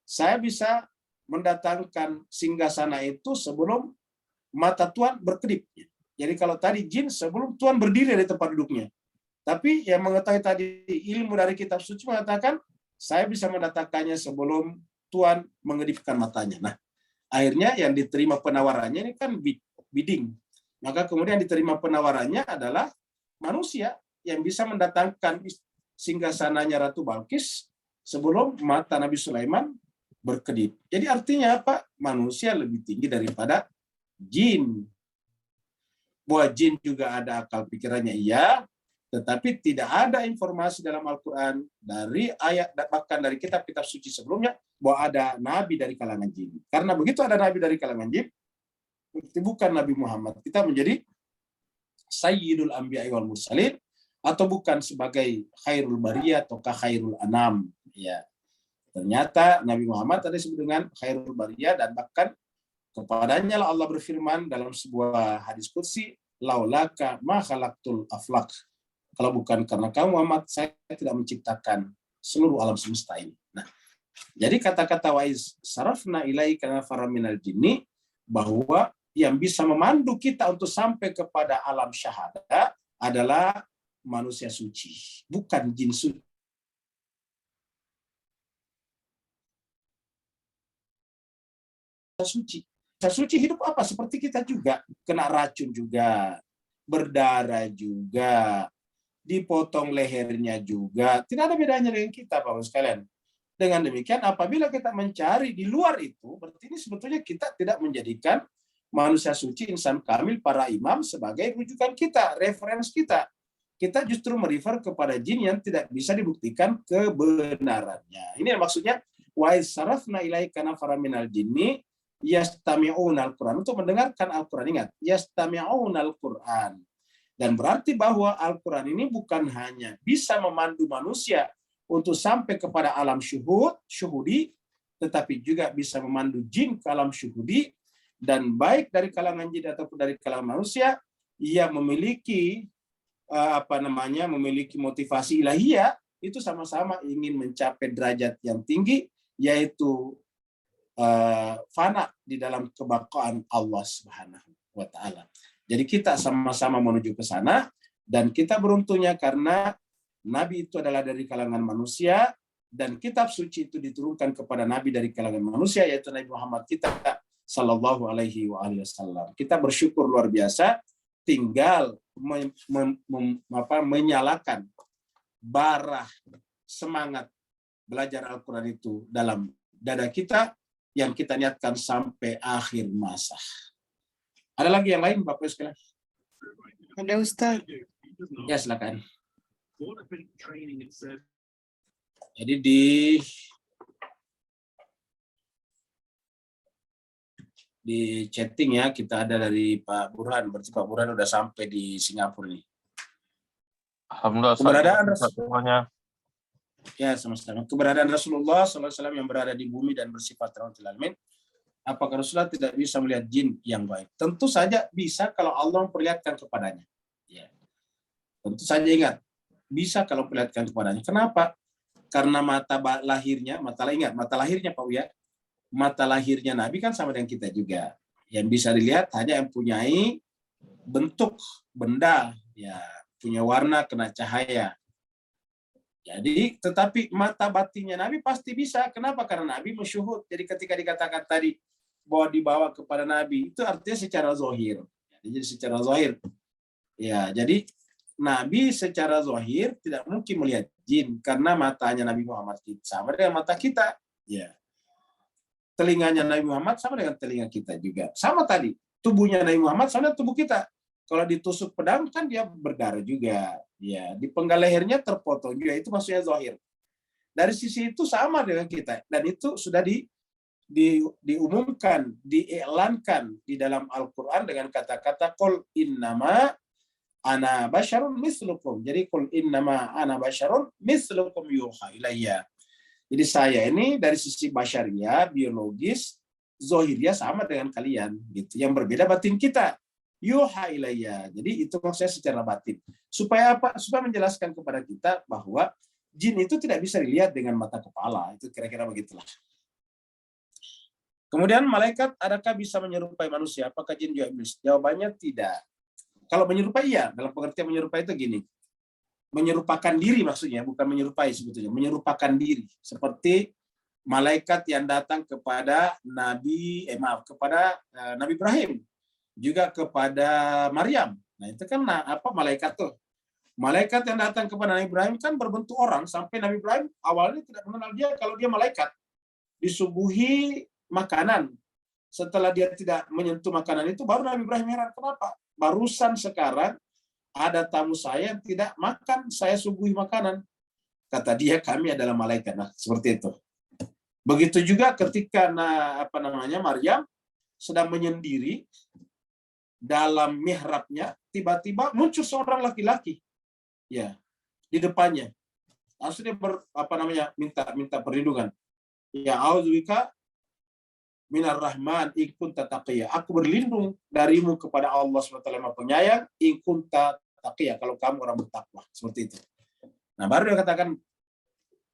saya bisa mendatangkan singgasana itu sebelum mata Tuan berkedip. Jadi kalau tadi jin sebelum Tuan berdiri dari tempat duduknya. Tapi yang mengetahui tadi ilmu dari kitab suci mengatakan, saya bisa mendatangkannya sebelum Tuan mengedipkan matanya. Nah, akhirnya yang diterima penawarannya ini kan bidding. Maka kemudian diterima penawarannya adalah manusia yang bisa mendatangkan singgasananya Ratu Balkis sebelum mata Nabi Sulaiman berkedip. Jadi artinya apa? Manusia lebih tinggi daripada jin. Bahwa jin juga ada akal pikirannya, iya. Tetapi tidak ada informasi dalam Al-Quran dari ayat, bahkan dari kitab-kitab suci sebelumnya, bahwa ada nabi dari kalangan jin. Karena begitu ada nabi dari kalangan jin, itu bukan Nabi Muhammad. Kita menjadi Sayyidul Anbiya wal Mursalin, atau bukan sebagai khairul bariyah atau khairul anam. Ya. Ternyata Nabi Muhammad tadi disebut dengan khairul bariyah, dan bahkan kepadanya lah Allah berfirman dalam sebuah hadis qudsi, laulaka ma khalaqtul aflaq. Kalau bukan karena kamu Muhammad, saya tidak menciptakan seluruh alam semesta ini. Nah, jadi kata-kata waiz sarafna ilaika nafaran minal jinni, bahwa yang bisa memandu kita untuk sampai kepada alam syahadah adalah manusia suci, bukan jin suci. Suci hidup apa? Seperti kita juga, kena racun juga, berdarah juga, dipotong lehernya juga. Tidak ada bedanya dengan kita, Bapak sekalian. Dengan demikian, apabila kita mencari di luar itu, berarti ini sebetulnya kita tidak menjadikan manusia suci, insan kamil, para imam sebagai rujukan kita, referensi kita. Kita justru merefer kepada jin yang tidak bisa dibuktikan kebenarannya. Ini maksudnya, wa sarafna ilaika nafaran minal jinni yastami'una al-Quran, untuk mendengarkan Al-Quran. Ingat, yastami'una al-Quran. Dan berarti bahwa Al-Quran ini bukan hanya bisa memandu manusia untuk sampai kepada alam syuhudi, tetapi juga bisa memandu jin ke alam syuhudi, dan baik dari kalangan jin ataupun dari kalangan manusia yang memiliki memiliki motivasi ilahiyah, itu sama-sama ingin mencapai derajat yang tinggi, yaitu fana di dalam kebakaan Allah Subhanahu wa taala. Jadi kita sama-sama menuju ke sana, dan kita beruntungnya karena Nabi itu adalah dari kalangan manusia, dan kitab suci itu diturunkan kepada Nabi dari kalangan manusia, yaitu Nabi Muhammad kita sallallahu alaihi wasallam. Kita bersyukur luar biasa, tinggal menyalakan bara semangat belajar Al-Quran itu dalam dada kita, yang kita niatkan sampai akhir masa. Ada lagi yang lain, Bapak sekalian? Ada Ustaz. Ya, silakan. Jadi di chatting ya, kita ada dari Pak Burhan. Berarti Pak Burhan udah sampai di Singapura nih. Alhamdulillah. Keberadaan semuanya. Ya, sama-sama. Keberadaan Rasulullah SAW yang berada di bumi dan bersifat rahmatul alamin. Apakah Rasulullah tidak bisa melihat jin yang baik? Tentu saja bisa kalau Allah memperlihatkan kepadanya. Ya. Tentu saja ingat, bisa kalau perlihatkan kepadanya. Kenapa? Karena mata lahirnya Pak Uya, mata lahirnya Nabi kan sama dengan kita juga. Yang bisa dilihat hanya yang punyai bentuk benda, ya, punya warna, kena cahaya. Jadi, tetapi mata batinnya Nabi pasti bisa. Kenapa? Karena Nabi masyuhud. Jadi ketika dikatakan tadi bahwa dibawa kepada Nabi, itu artinya secara zahir. Jadi secara zahir. Ya, jadi Nabi secara zahir tidak mungkin melihat jin karena matanya Nabi Muhammad sama dengan mata kita. Ya. Telinganya Nabi Muhammad sama dengan telinga kita juga. Sama tadi, tubuhnya Nabi Muhammad sama dengan tubuh kita. Kalau ditusuk pedang kan dia berdarah juga. Ya, di penggal lehernya terpotong juga, itu maksudnya zahir. Dari sisi itu sama dengan kita, dan itu sudah diumumkan, diiklankan di dalam Al-Quran dengan kata-kata qul innama ana basyarun mislukum. Jadi qul innama ana basyarun mislukum yuha ilayya. Jadi saya ini dari sisi basyariah, biologis, zahiriyah sama dengan kalian gitu. Yang berbeda batin kita. Yuha ilayya. Jadi itu maksudnya secara batin. Supaya apa? Supaya menjelaskan kepada kita bahwa jin itu tidak bisa dilihat dengan mata kepala. Itu kira-kira begitulah. Kemudian malaikat adakah bisa menyerupai manusia? Apakah jin juga iblis? Jawabannya tidak. Kalau menyerupai iya, dalam pengertian menyerupai itu gini. Menyerupakan diri maksudnya, bukan menyerupai sebetulnya. Menyerupakan diri. Seperti malaikat yang datang kepada Nabi Ibrahim. Juga kepada Maryam. Nah, itu kan malaikat tuh. Malaikat yang datang kepada Nabi Ibrahim kan berbentuk orang, sampai Nabi Ibrahim awalnya tidak mengenal dia kalau dia malaikat. Disuguhi makanan. Setelah dia tidak menyentuh makanan itu, baru Nabi Ibrahim heran, kenapa? Barusan sekarang ada tamu saya yang tidak makan, saya suguhi makanan. Kata dia, kami adalah malaikat. Nah, seperti itu. Begitu juga ketika Maryam sedang menyendiri dalam mihrabnya, tiba-tiba muncul seorang laki-laki, ya, di depannya. Langsung dia minta perlindungan. Ya a'udzubika minar rahman in kunta taqiyya. Aku berlindung darimu kepada Allah SWT Maha Penyayang, in kunta taqiyya, kalau kamu orang bertakwa. Seperti itu. Nah, baru dia katakan,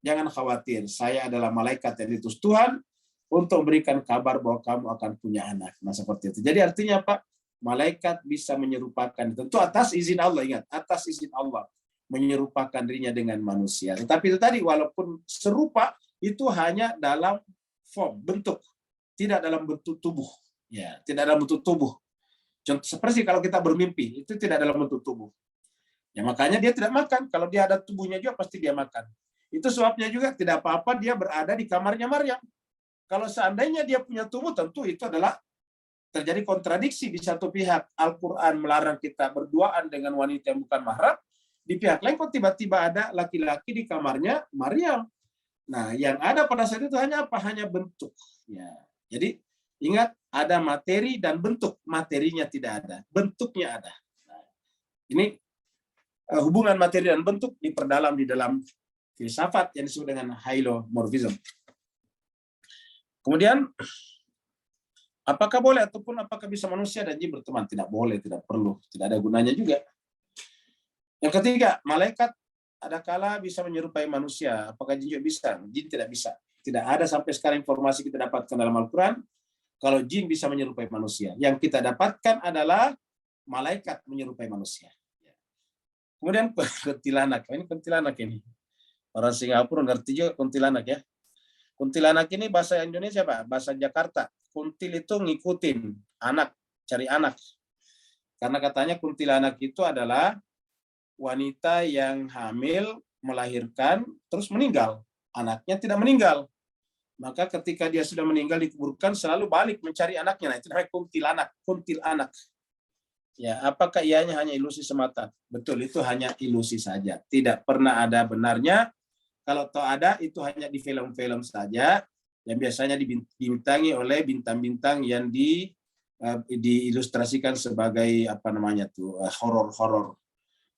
jangan khawatir, saya adalah malaikat yang diutus Tuhan untuk memberikan kabar bahwa kamu akan punya anak. Nah, seperti itu. Jadi artinya apa? Malaikat bisa menyerupakan, tentu atas izin Allah, ingat, atas izin Allah menyerupakan dirinya dengan manusia. Tetapi itu tadi, walaupun serupa, itu hanya dalam form, bentuk, tidak dalam bentuk tubuh. Ya, tidak dalam bentuk tubuh. Contoh seperti kalau kita bermimpi, itu tidak dalam bentuk tubuh. Ya, makanya dia tidak makan. Kalau dia ada tubuhnya juga pasti dia makan. Itu sebabnya juga tidak apa-apa dia berada di kamarnya Maryam. Kalau seandainya dia punya tubuh, tentu itu adalah terjadi kontradiksi. Di satu pihak Al-Quran melarang kita berduaan dengan wanita yang bukan mahram, di pihak lain kok tiba-tiba ada laki-laki di kamarnya Maryam. Nah, yang ada pada saat itu hanya apa? Hanya bentuk. Ya. Jadi ingat, ada materi dan bentuk. Materinya tidak ada, bentuknya ada. Nah, ini hubungan materi dan bentuk diperdalam di dalam filsafat yang disebut dengan hylomorphism. Kemudian, apakah boleh ataupun apakah bisa manusia dan jin berteman? Tidak boleh, tidak perlu, tidak ada gunanya juga. Yang ketiga, malaikat adakala bisa menyerupai manusia. Apakah jin juga bisa? Jin tidak bisa. Tidak ada sampai sekarang informasi kita dapatkan dalam Al-Quran kalau jin bisa menyerupai manusia. Yang kita dapatkan adalah malaikat menyerupai manusia. Kemudian kuntilanak. Ini kuntilanak ini. Orang Singapura ngerti juga kuntilanak ya. Kuntilanak ini bahasa Indonesia Pak, bahasa Jakarta. Kuntil itu ngikutin anak, cari anak. Karena katanya kuntilanak itu adalah wanita yang hamil, melahirkan, terus meninggal. Anaknya tidak meninggal. Maka ketika dia sudah meninggal dikuburkan, selalu balik mencari anaknya. Nah, itu namanya kuntilanak, kuntil anak. Ya, apakah ianya hanya ilusi semata? Betul, itu hanya ilusi saja. Tidak pernah ada benarnya. Kalau toh ada, itu hanya di film-film saja, yang biasanya dibintangi oleh bintang-bintang yang diilustrasikan sebagai apa namanya tuh horor-horor.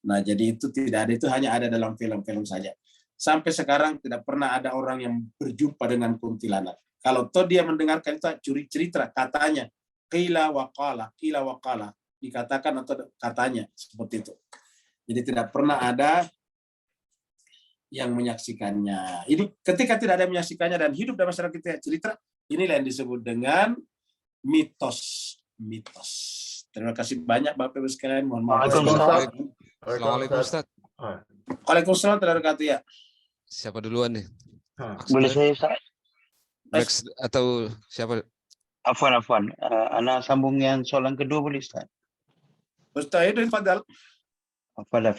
Nah, jadi itu tidak ada, itu hanya ada dalam film-film saja. Sampai sekarang tidak pernah ada orang yang berjumpa dengan kuntilanak. Kalau toh dia mendengarkan itu curi cerita, katanya qila wa qala, dikatakan atau katanya seperti itu. Jadi tidak pernah ada yang menyaksikannya. Ini ketika tidak ada yang menyaksikannya dan hidup dalam masyarakat kita cerita, inilah yang disebut dengan mitos. Terima kasih banyak Bapak Ibu sekalian. Mohon maaf. Assalamualaikum Ustaz. Waalaikumsalam warahmatullahi wabarakatuh ya. Siapa duluan nih? Boleh saya Ustaz? Max atau siapa? Afwan. Ana sambung yang soalan kedua boleh Ustaz? Ustaz Aidin, fadal. Fadal.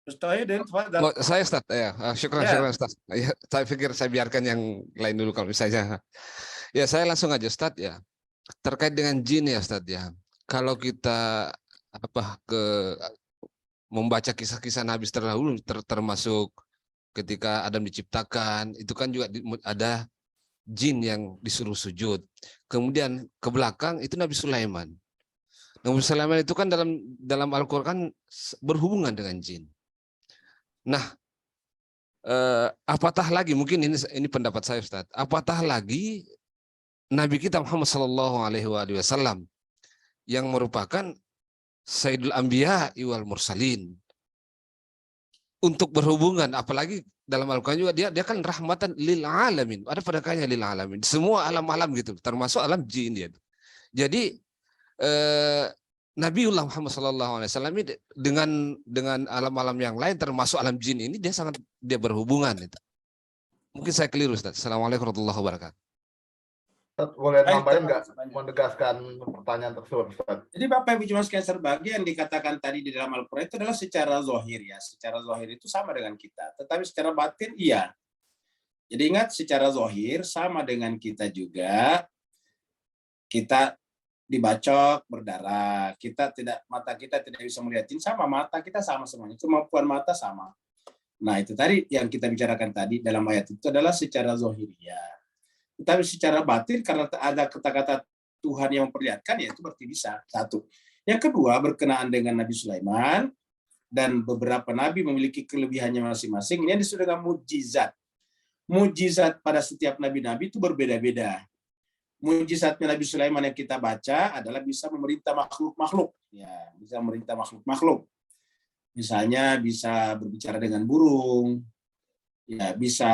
Ustaz Aidin, fadal. Oh, saya Ustaz. Ya, syukran Ustaz. Ya, saya pikir saya biarkan yang lain dulu kalau misalnya. Ya, saya langsung aja Ustaz ya. Terkait dengan jin ya Ustaz ya. Kalau kita membaca kisah-kisah Nabi terdahulu termasuk ketika Adam diciptakan, itu kan juga ada jin yang disuruh sujud. Kemudian ke belakang itu Nabi Sulaiman. Nabi Sulaiman itu kan dalam Al-Qur'an berhubungan dengan jin. Nah, apatah lagi, mungkin ini pendapat saya Ustaz, apatah lagi Nabi kita Muhammad SAW yang merupakan Sayyidul Anbiya wal Mursalin untuk berhubungan, apalagi dalam Al-Quran juga dia kan rahmatan lil alamin, ada padahalnya lil alamin, semua alam-alam gitu, termasuk alam jin dia. Jadi Nabiullah Muhammad SAW ini dengan alam-alam yang lain termasuk alam jin ini dia berhubungan itu. Mungkin saya keliru Ustaz. Assalamualaikum warahmatullahi wabarakatuh. Boleh nambahin nggak menegaskan pertanyaan tersebut Ustaz? Jadi Bapak Ibu cuma sekalian serbagi yang dikatakan tadi di dalam Al-Quran itu adalah secara zahir ya. Secara zahir itu sama dengan kita, tetapi secara batin iya. Jadi ingat, secara zahir sama dengan kita juga. Kita dibacok, berdarah, mata kita tidak bisa melihat jin, sama mata kita sama semuanya, kemampuan mata sama. Nah, itu tadi yang kita bicarakan tadi dalam ayat itu adalah secara zahiriyah. Tetapi secara batin karena ada kata-kata Tuhan yang memperlihatkan, ya itu berarti bisa. Satu. Yang kedua, berkenaan dengan Nabi Sulaiman dan beberapa nabi memiliki kelebihannya masing-masing. Ini disebut dengan mujizat. Mujizat pada setiap nabi-nabi itu berbeda-beda. Mujizatnya Nabi Sulaiman yang kita baca adalah bisa memerintah makhluk-makhluk. Ya, bisa memerintah makhluk-makhluk. Misalnya bisa berbicara dengan burung, ya bisa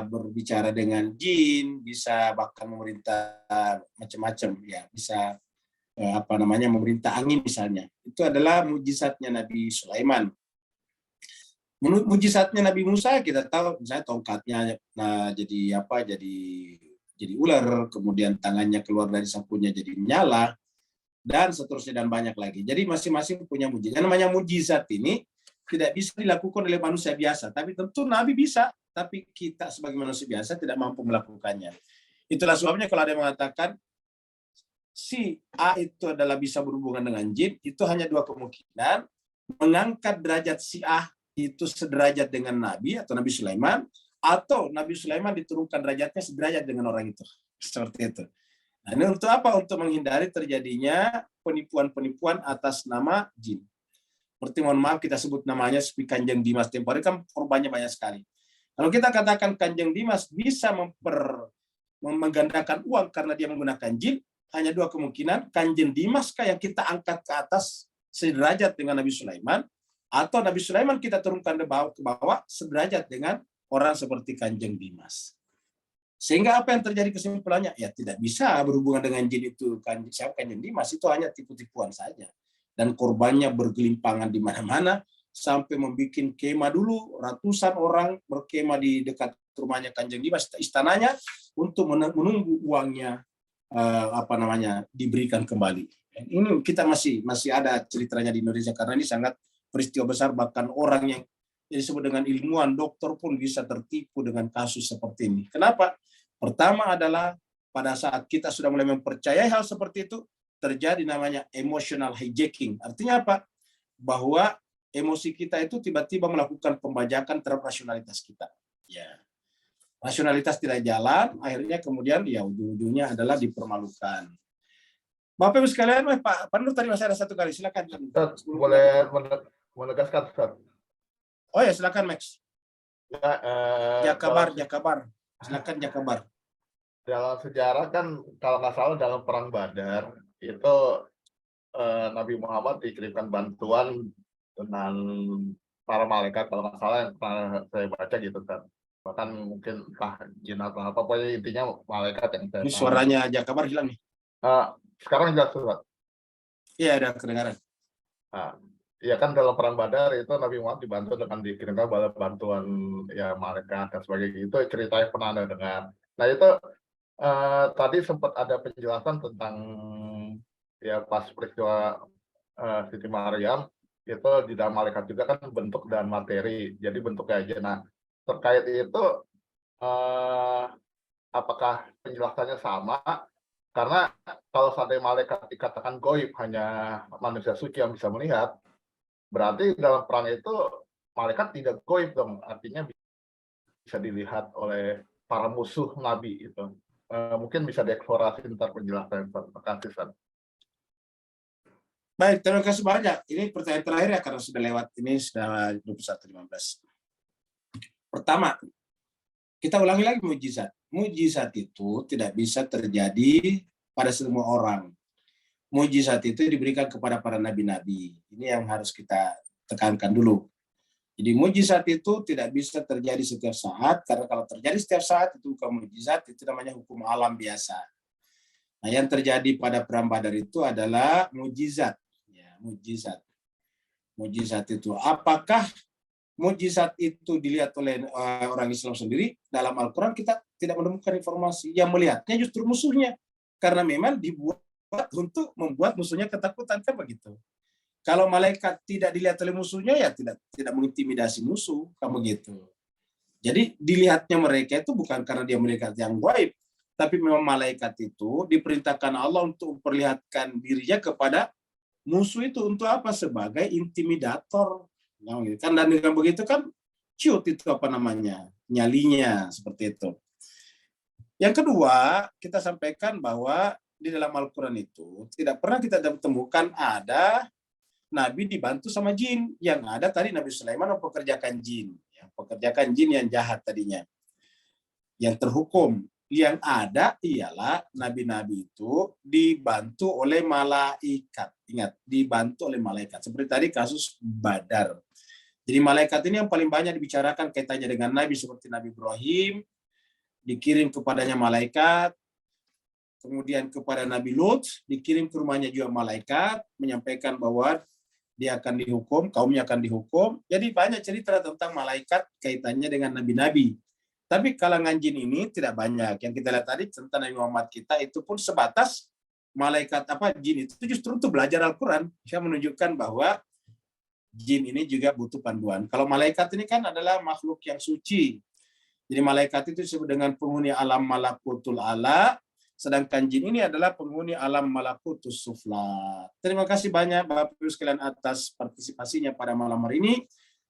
berbicara dengan jin, bisa bahkan memerintah macam-macam, ya bisa memerintah angin misalnya. Itu adalah mujizatnya Nabi Sulaiman. Menurut mujizatnya Nabi Musa kita tahu, misalnya tongkatnya jadi ular, kemudian tangannya keluar dari sapunya jadi menyala, dan seterusnya dan banyak lagi. Jadi masing-masing punya mujizat. Yang namanya mujizat ini tidak bisa dilakukan oleh manusia biasa. Tapi tentu Nabi bisa, tapi kita sebagai manusia biasa tidak mampu melakukannya. Itulah sebabnya kalau ada yang mengatakan si A itu adalah bisa berhubungan dengan jin, itu hanya dua kemungkinan. Mengangkat derajat si A itu sederajat dengan Nabi atau Nabi Sulaiman, atau Nabi Sulaiman diturunkan derajatnya sederajat dengan orang itu. Seperti itu. Nah, ini untuk apa? Untuk menghindari terjadinya penipuan-penipuan atas nama jin. Seperti mohon maaf kita sebut namanya seperti Kanjeng Dimas tempo hari kan korbannya banyak sekali. Kalau kita katakan Kanjeng Dimas bisa menggandakan uang karena dia menggunakan jin, hanya dua kemungkinan. Kanjeng Dimas kah yang kita angkat ke atas sederajat dengan Nabi Sulaiman, atau Nabi Sulaiman kita turunkan ke bawah sederajat dengan orang seperti Kanjeng Dimas. Sehingga apa yang terjadi kesimpulannya? Ya tidak bisa berhubungan dengan jin itu. Kanjeng Dimas itu hanya tipu-tipuan saja. Dan korbannya bergelimpangan di mana-mana, sampai membuat kemah dulu, ratusan orang berkemah di dekat rumahnya Kanjeng Dimas, istananya, untuk menunggu uangnya diberikan kembali. Ini kita masih ada ceritanya di Indonesia, karena ini sangat peristiwa besar, bahkan orang yang disebut dengan ilmuwan, dokter pun bisa tertipu dengan kasus seperti ini. Kenapa? Pertama adalah pada saat kita sudah mulai mempercayai hal seperti itu, terjadi namanya emotional hijacking. Artinya apa? Bahwa emosi kita itu tiba-tiba melakukan pembajakan terhadap rasionalitas kita. Ya. Rasionalitas tidak jalan, akhirnya kemudian ya ujung-ujungnya adalah dipermalukan. Bapak Ibu sekalian, Pak Nur tadi masih ada satu kali, silakan. Ustaz, boleh menegaskan, Ustaz? Oh ya, silakan Max. Ya, Jakabar. Silakan Jakabar. dalam sejarah kan kalau nggak salah dalam perang Badar itu Nabi Muhammad dikirimkan bantuan dengan para malaikat, kalau nggak salah yang pernah saya baca gitu kan. Bahkan mungkin entah jin atau apa, pokoknya intinya malaikat yang saya Ini tahu. suaranya Jakabar hilang nih. Sekarang jelas, Ustaz. Iya, ada kedengaran. Ya kan dalam perang Badar itu Nabi Muhammad dibantu dengan dikirimkan bantuan ya malaikat dan sebagainya. Itu cerita yang pernah Anda dengar. Nah itu tadi sempat ada penjelasan tentang ya pas peristiwa Siti Maryam itu di dalam malaikat juga kan bentuk dan materi. Jadi bentuknya aja. Nah terkait itu apakah penjelasannya sama? Karena kalau seandainya malaikat dikatakan goib, hanya manusia suci yang bisa melihat, berarti dalam perang itu malaikat tidak goib dong, artinya bisa dilihat oleh para musuh Nabi itu. Mungkin bisa dieksplorasi ntar penjelasan. Terima kasih, Ustaz. Baik, terima kasih banyak. Ini pertanyaan terakhir ya, karena sudah lewat, ini sudah 21.15. Pertama, kita ulangi lagi mujizat. Mujizat itu tidak bisa terjadi pada semua orang. Mujizat itu diberikan kepada para nabi-nabi. Ini yang harus kita tekankan dulu. Jadi mujizat itu tidak bisa terjadi setiap saat, karena kalau terjadi setiap saat itu bukan mujizat, itu namanya hukum alam biasa. Nah, yang terjadi pada perang Badar itu adalah mujizat. Ya, mujizat. Mujizat itu apakah mujizat itu dilihat oleh orang Islam sendiri? Dalam Al-Quran kita tidak menemukan informasi. Yang melihatnya justru musuhnya, karena memang dibuat untuk membuat musuhnya ketakutan, kan begitu. Kalau malaikat tidak dilihat oleh musuhnya, ya tidak mengintimidasi musuh, kan begitu. Jadi dilihatnya mereka itu bukan karena dia malaikat yang gaib, tapi memang malaikat itu diperintahkan Allah untuk memperlihatkan dirinya kepada musuh itu untuk apa? Sebagai intimidator. Kan dan dengan begitu kan ciut itu apa namanya? Nyalinya seperti itu. Yang kedua, kita sampaikan bahwa di dalam Al-Quran itu tidak pernah kita temukan ada Nabi dibantu sama jin. Yang ada tadi Nabi Sulaiman mempekerjakan jin. Pekerjakan jin yang jahat tadinya. Yang terhukum. Yang ada ialah nabi-nabi itu dibantu oleh malaikat. Ingat, dibantu oleh malaikat. Seperti tadi kasus Badar. Jadi malaikat ini yang paling banyak dibicarakan kaitannya dengan Nabi, seperti Nabi Ibrahim, dikirim kepadanya malaikat, kemudian kepada Nabi Lut, dikirim ke rumahnya juga malaikat, menyampaikan bahwa dia akan dihukum, kaumnya akan dihukum. Jadi banyak cerita tentang malaikat kaitannya dengan nabi-nabi. Tapi kalangan jin ini tidak banyak. Yang kita lihat tadi tentang Nabi Muhammad kita itu pun sebatas malaikat jin itu justru untuk belajar Al-Quran. Saya menunjukkan bahwa jin ini juga butuh panduan. Kalau malaikat ini kan adalah makhluk yang suci. Jadi malaikat itu disebut dengan penghuni alam malakutul ala, sedangkan jin ini adalah penghuni alam malakutus sufla. Terima kasih banyak Bapak Ibu sekalian atas partisipasinya pada malam hari ini,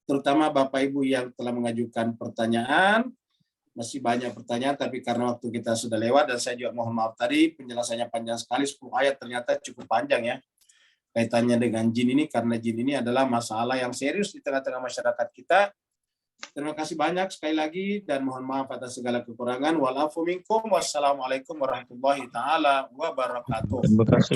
terutama Bapak Ibu yang telah mengajukan pertanyaan. Masih banyak pertanyaan, tapi karena waktu kita sudah lewat, dan saya juga mohon maaf tadi, penjelasannya panjang sekali, 10 ayat ternyata cukup panjang ya, kaitannya dengan jin ini, karena jin ini adalah masalah yang serius di tengah-tengah masyarakat kita. Terima kasih banyak sekali lagi, dan mohon maaf atas segala kekurangan. Walafu minkum, wassalamualaikum warahmatullahi ta'ala wabarakatuh. Terima kasih.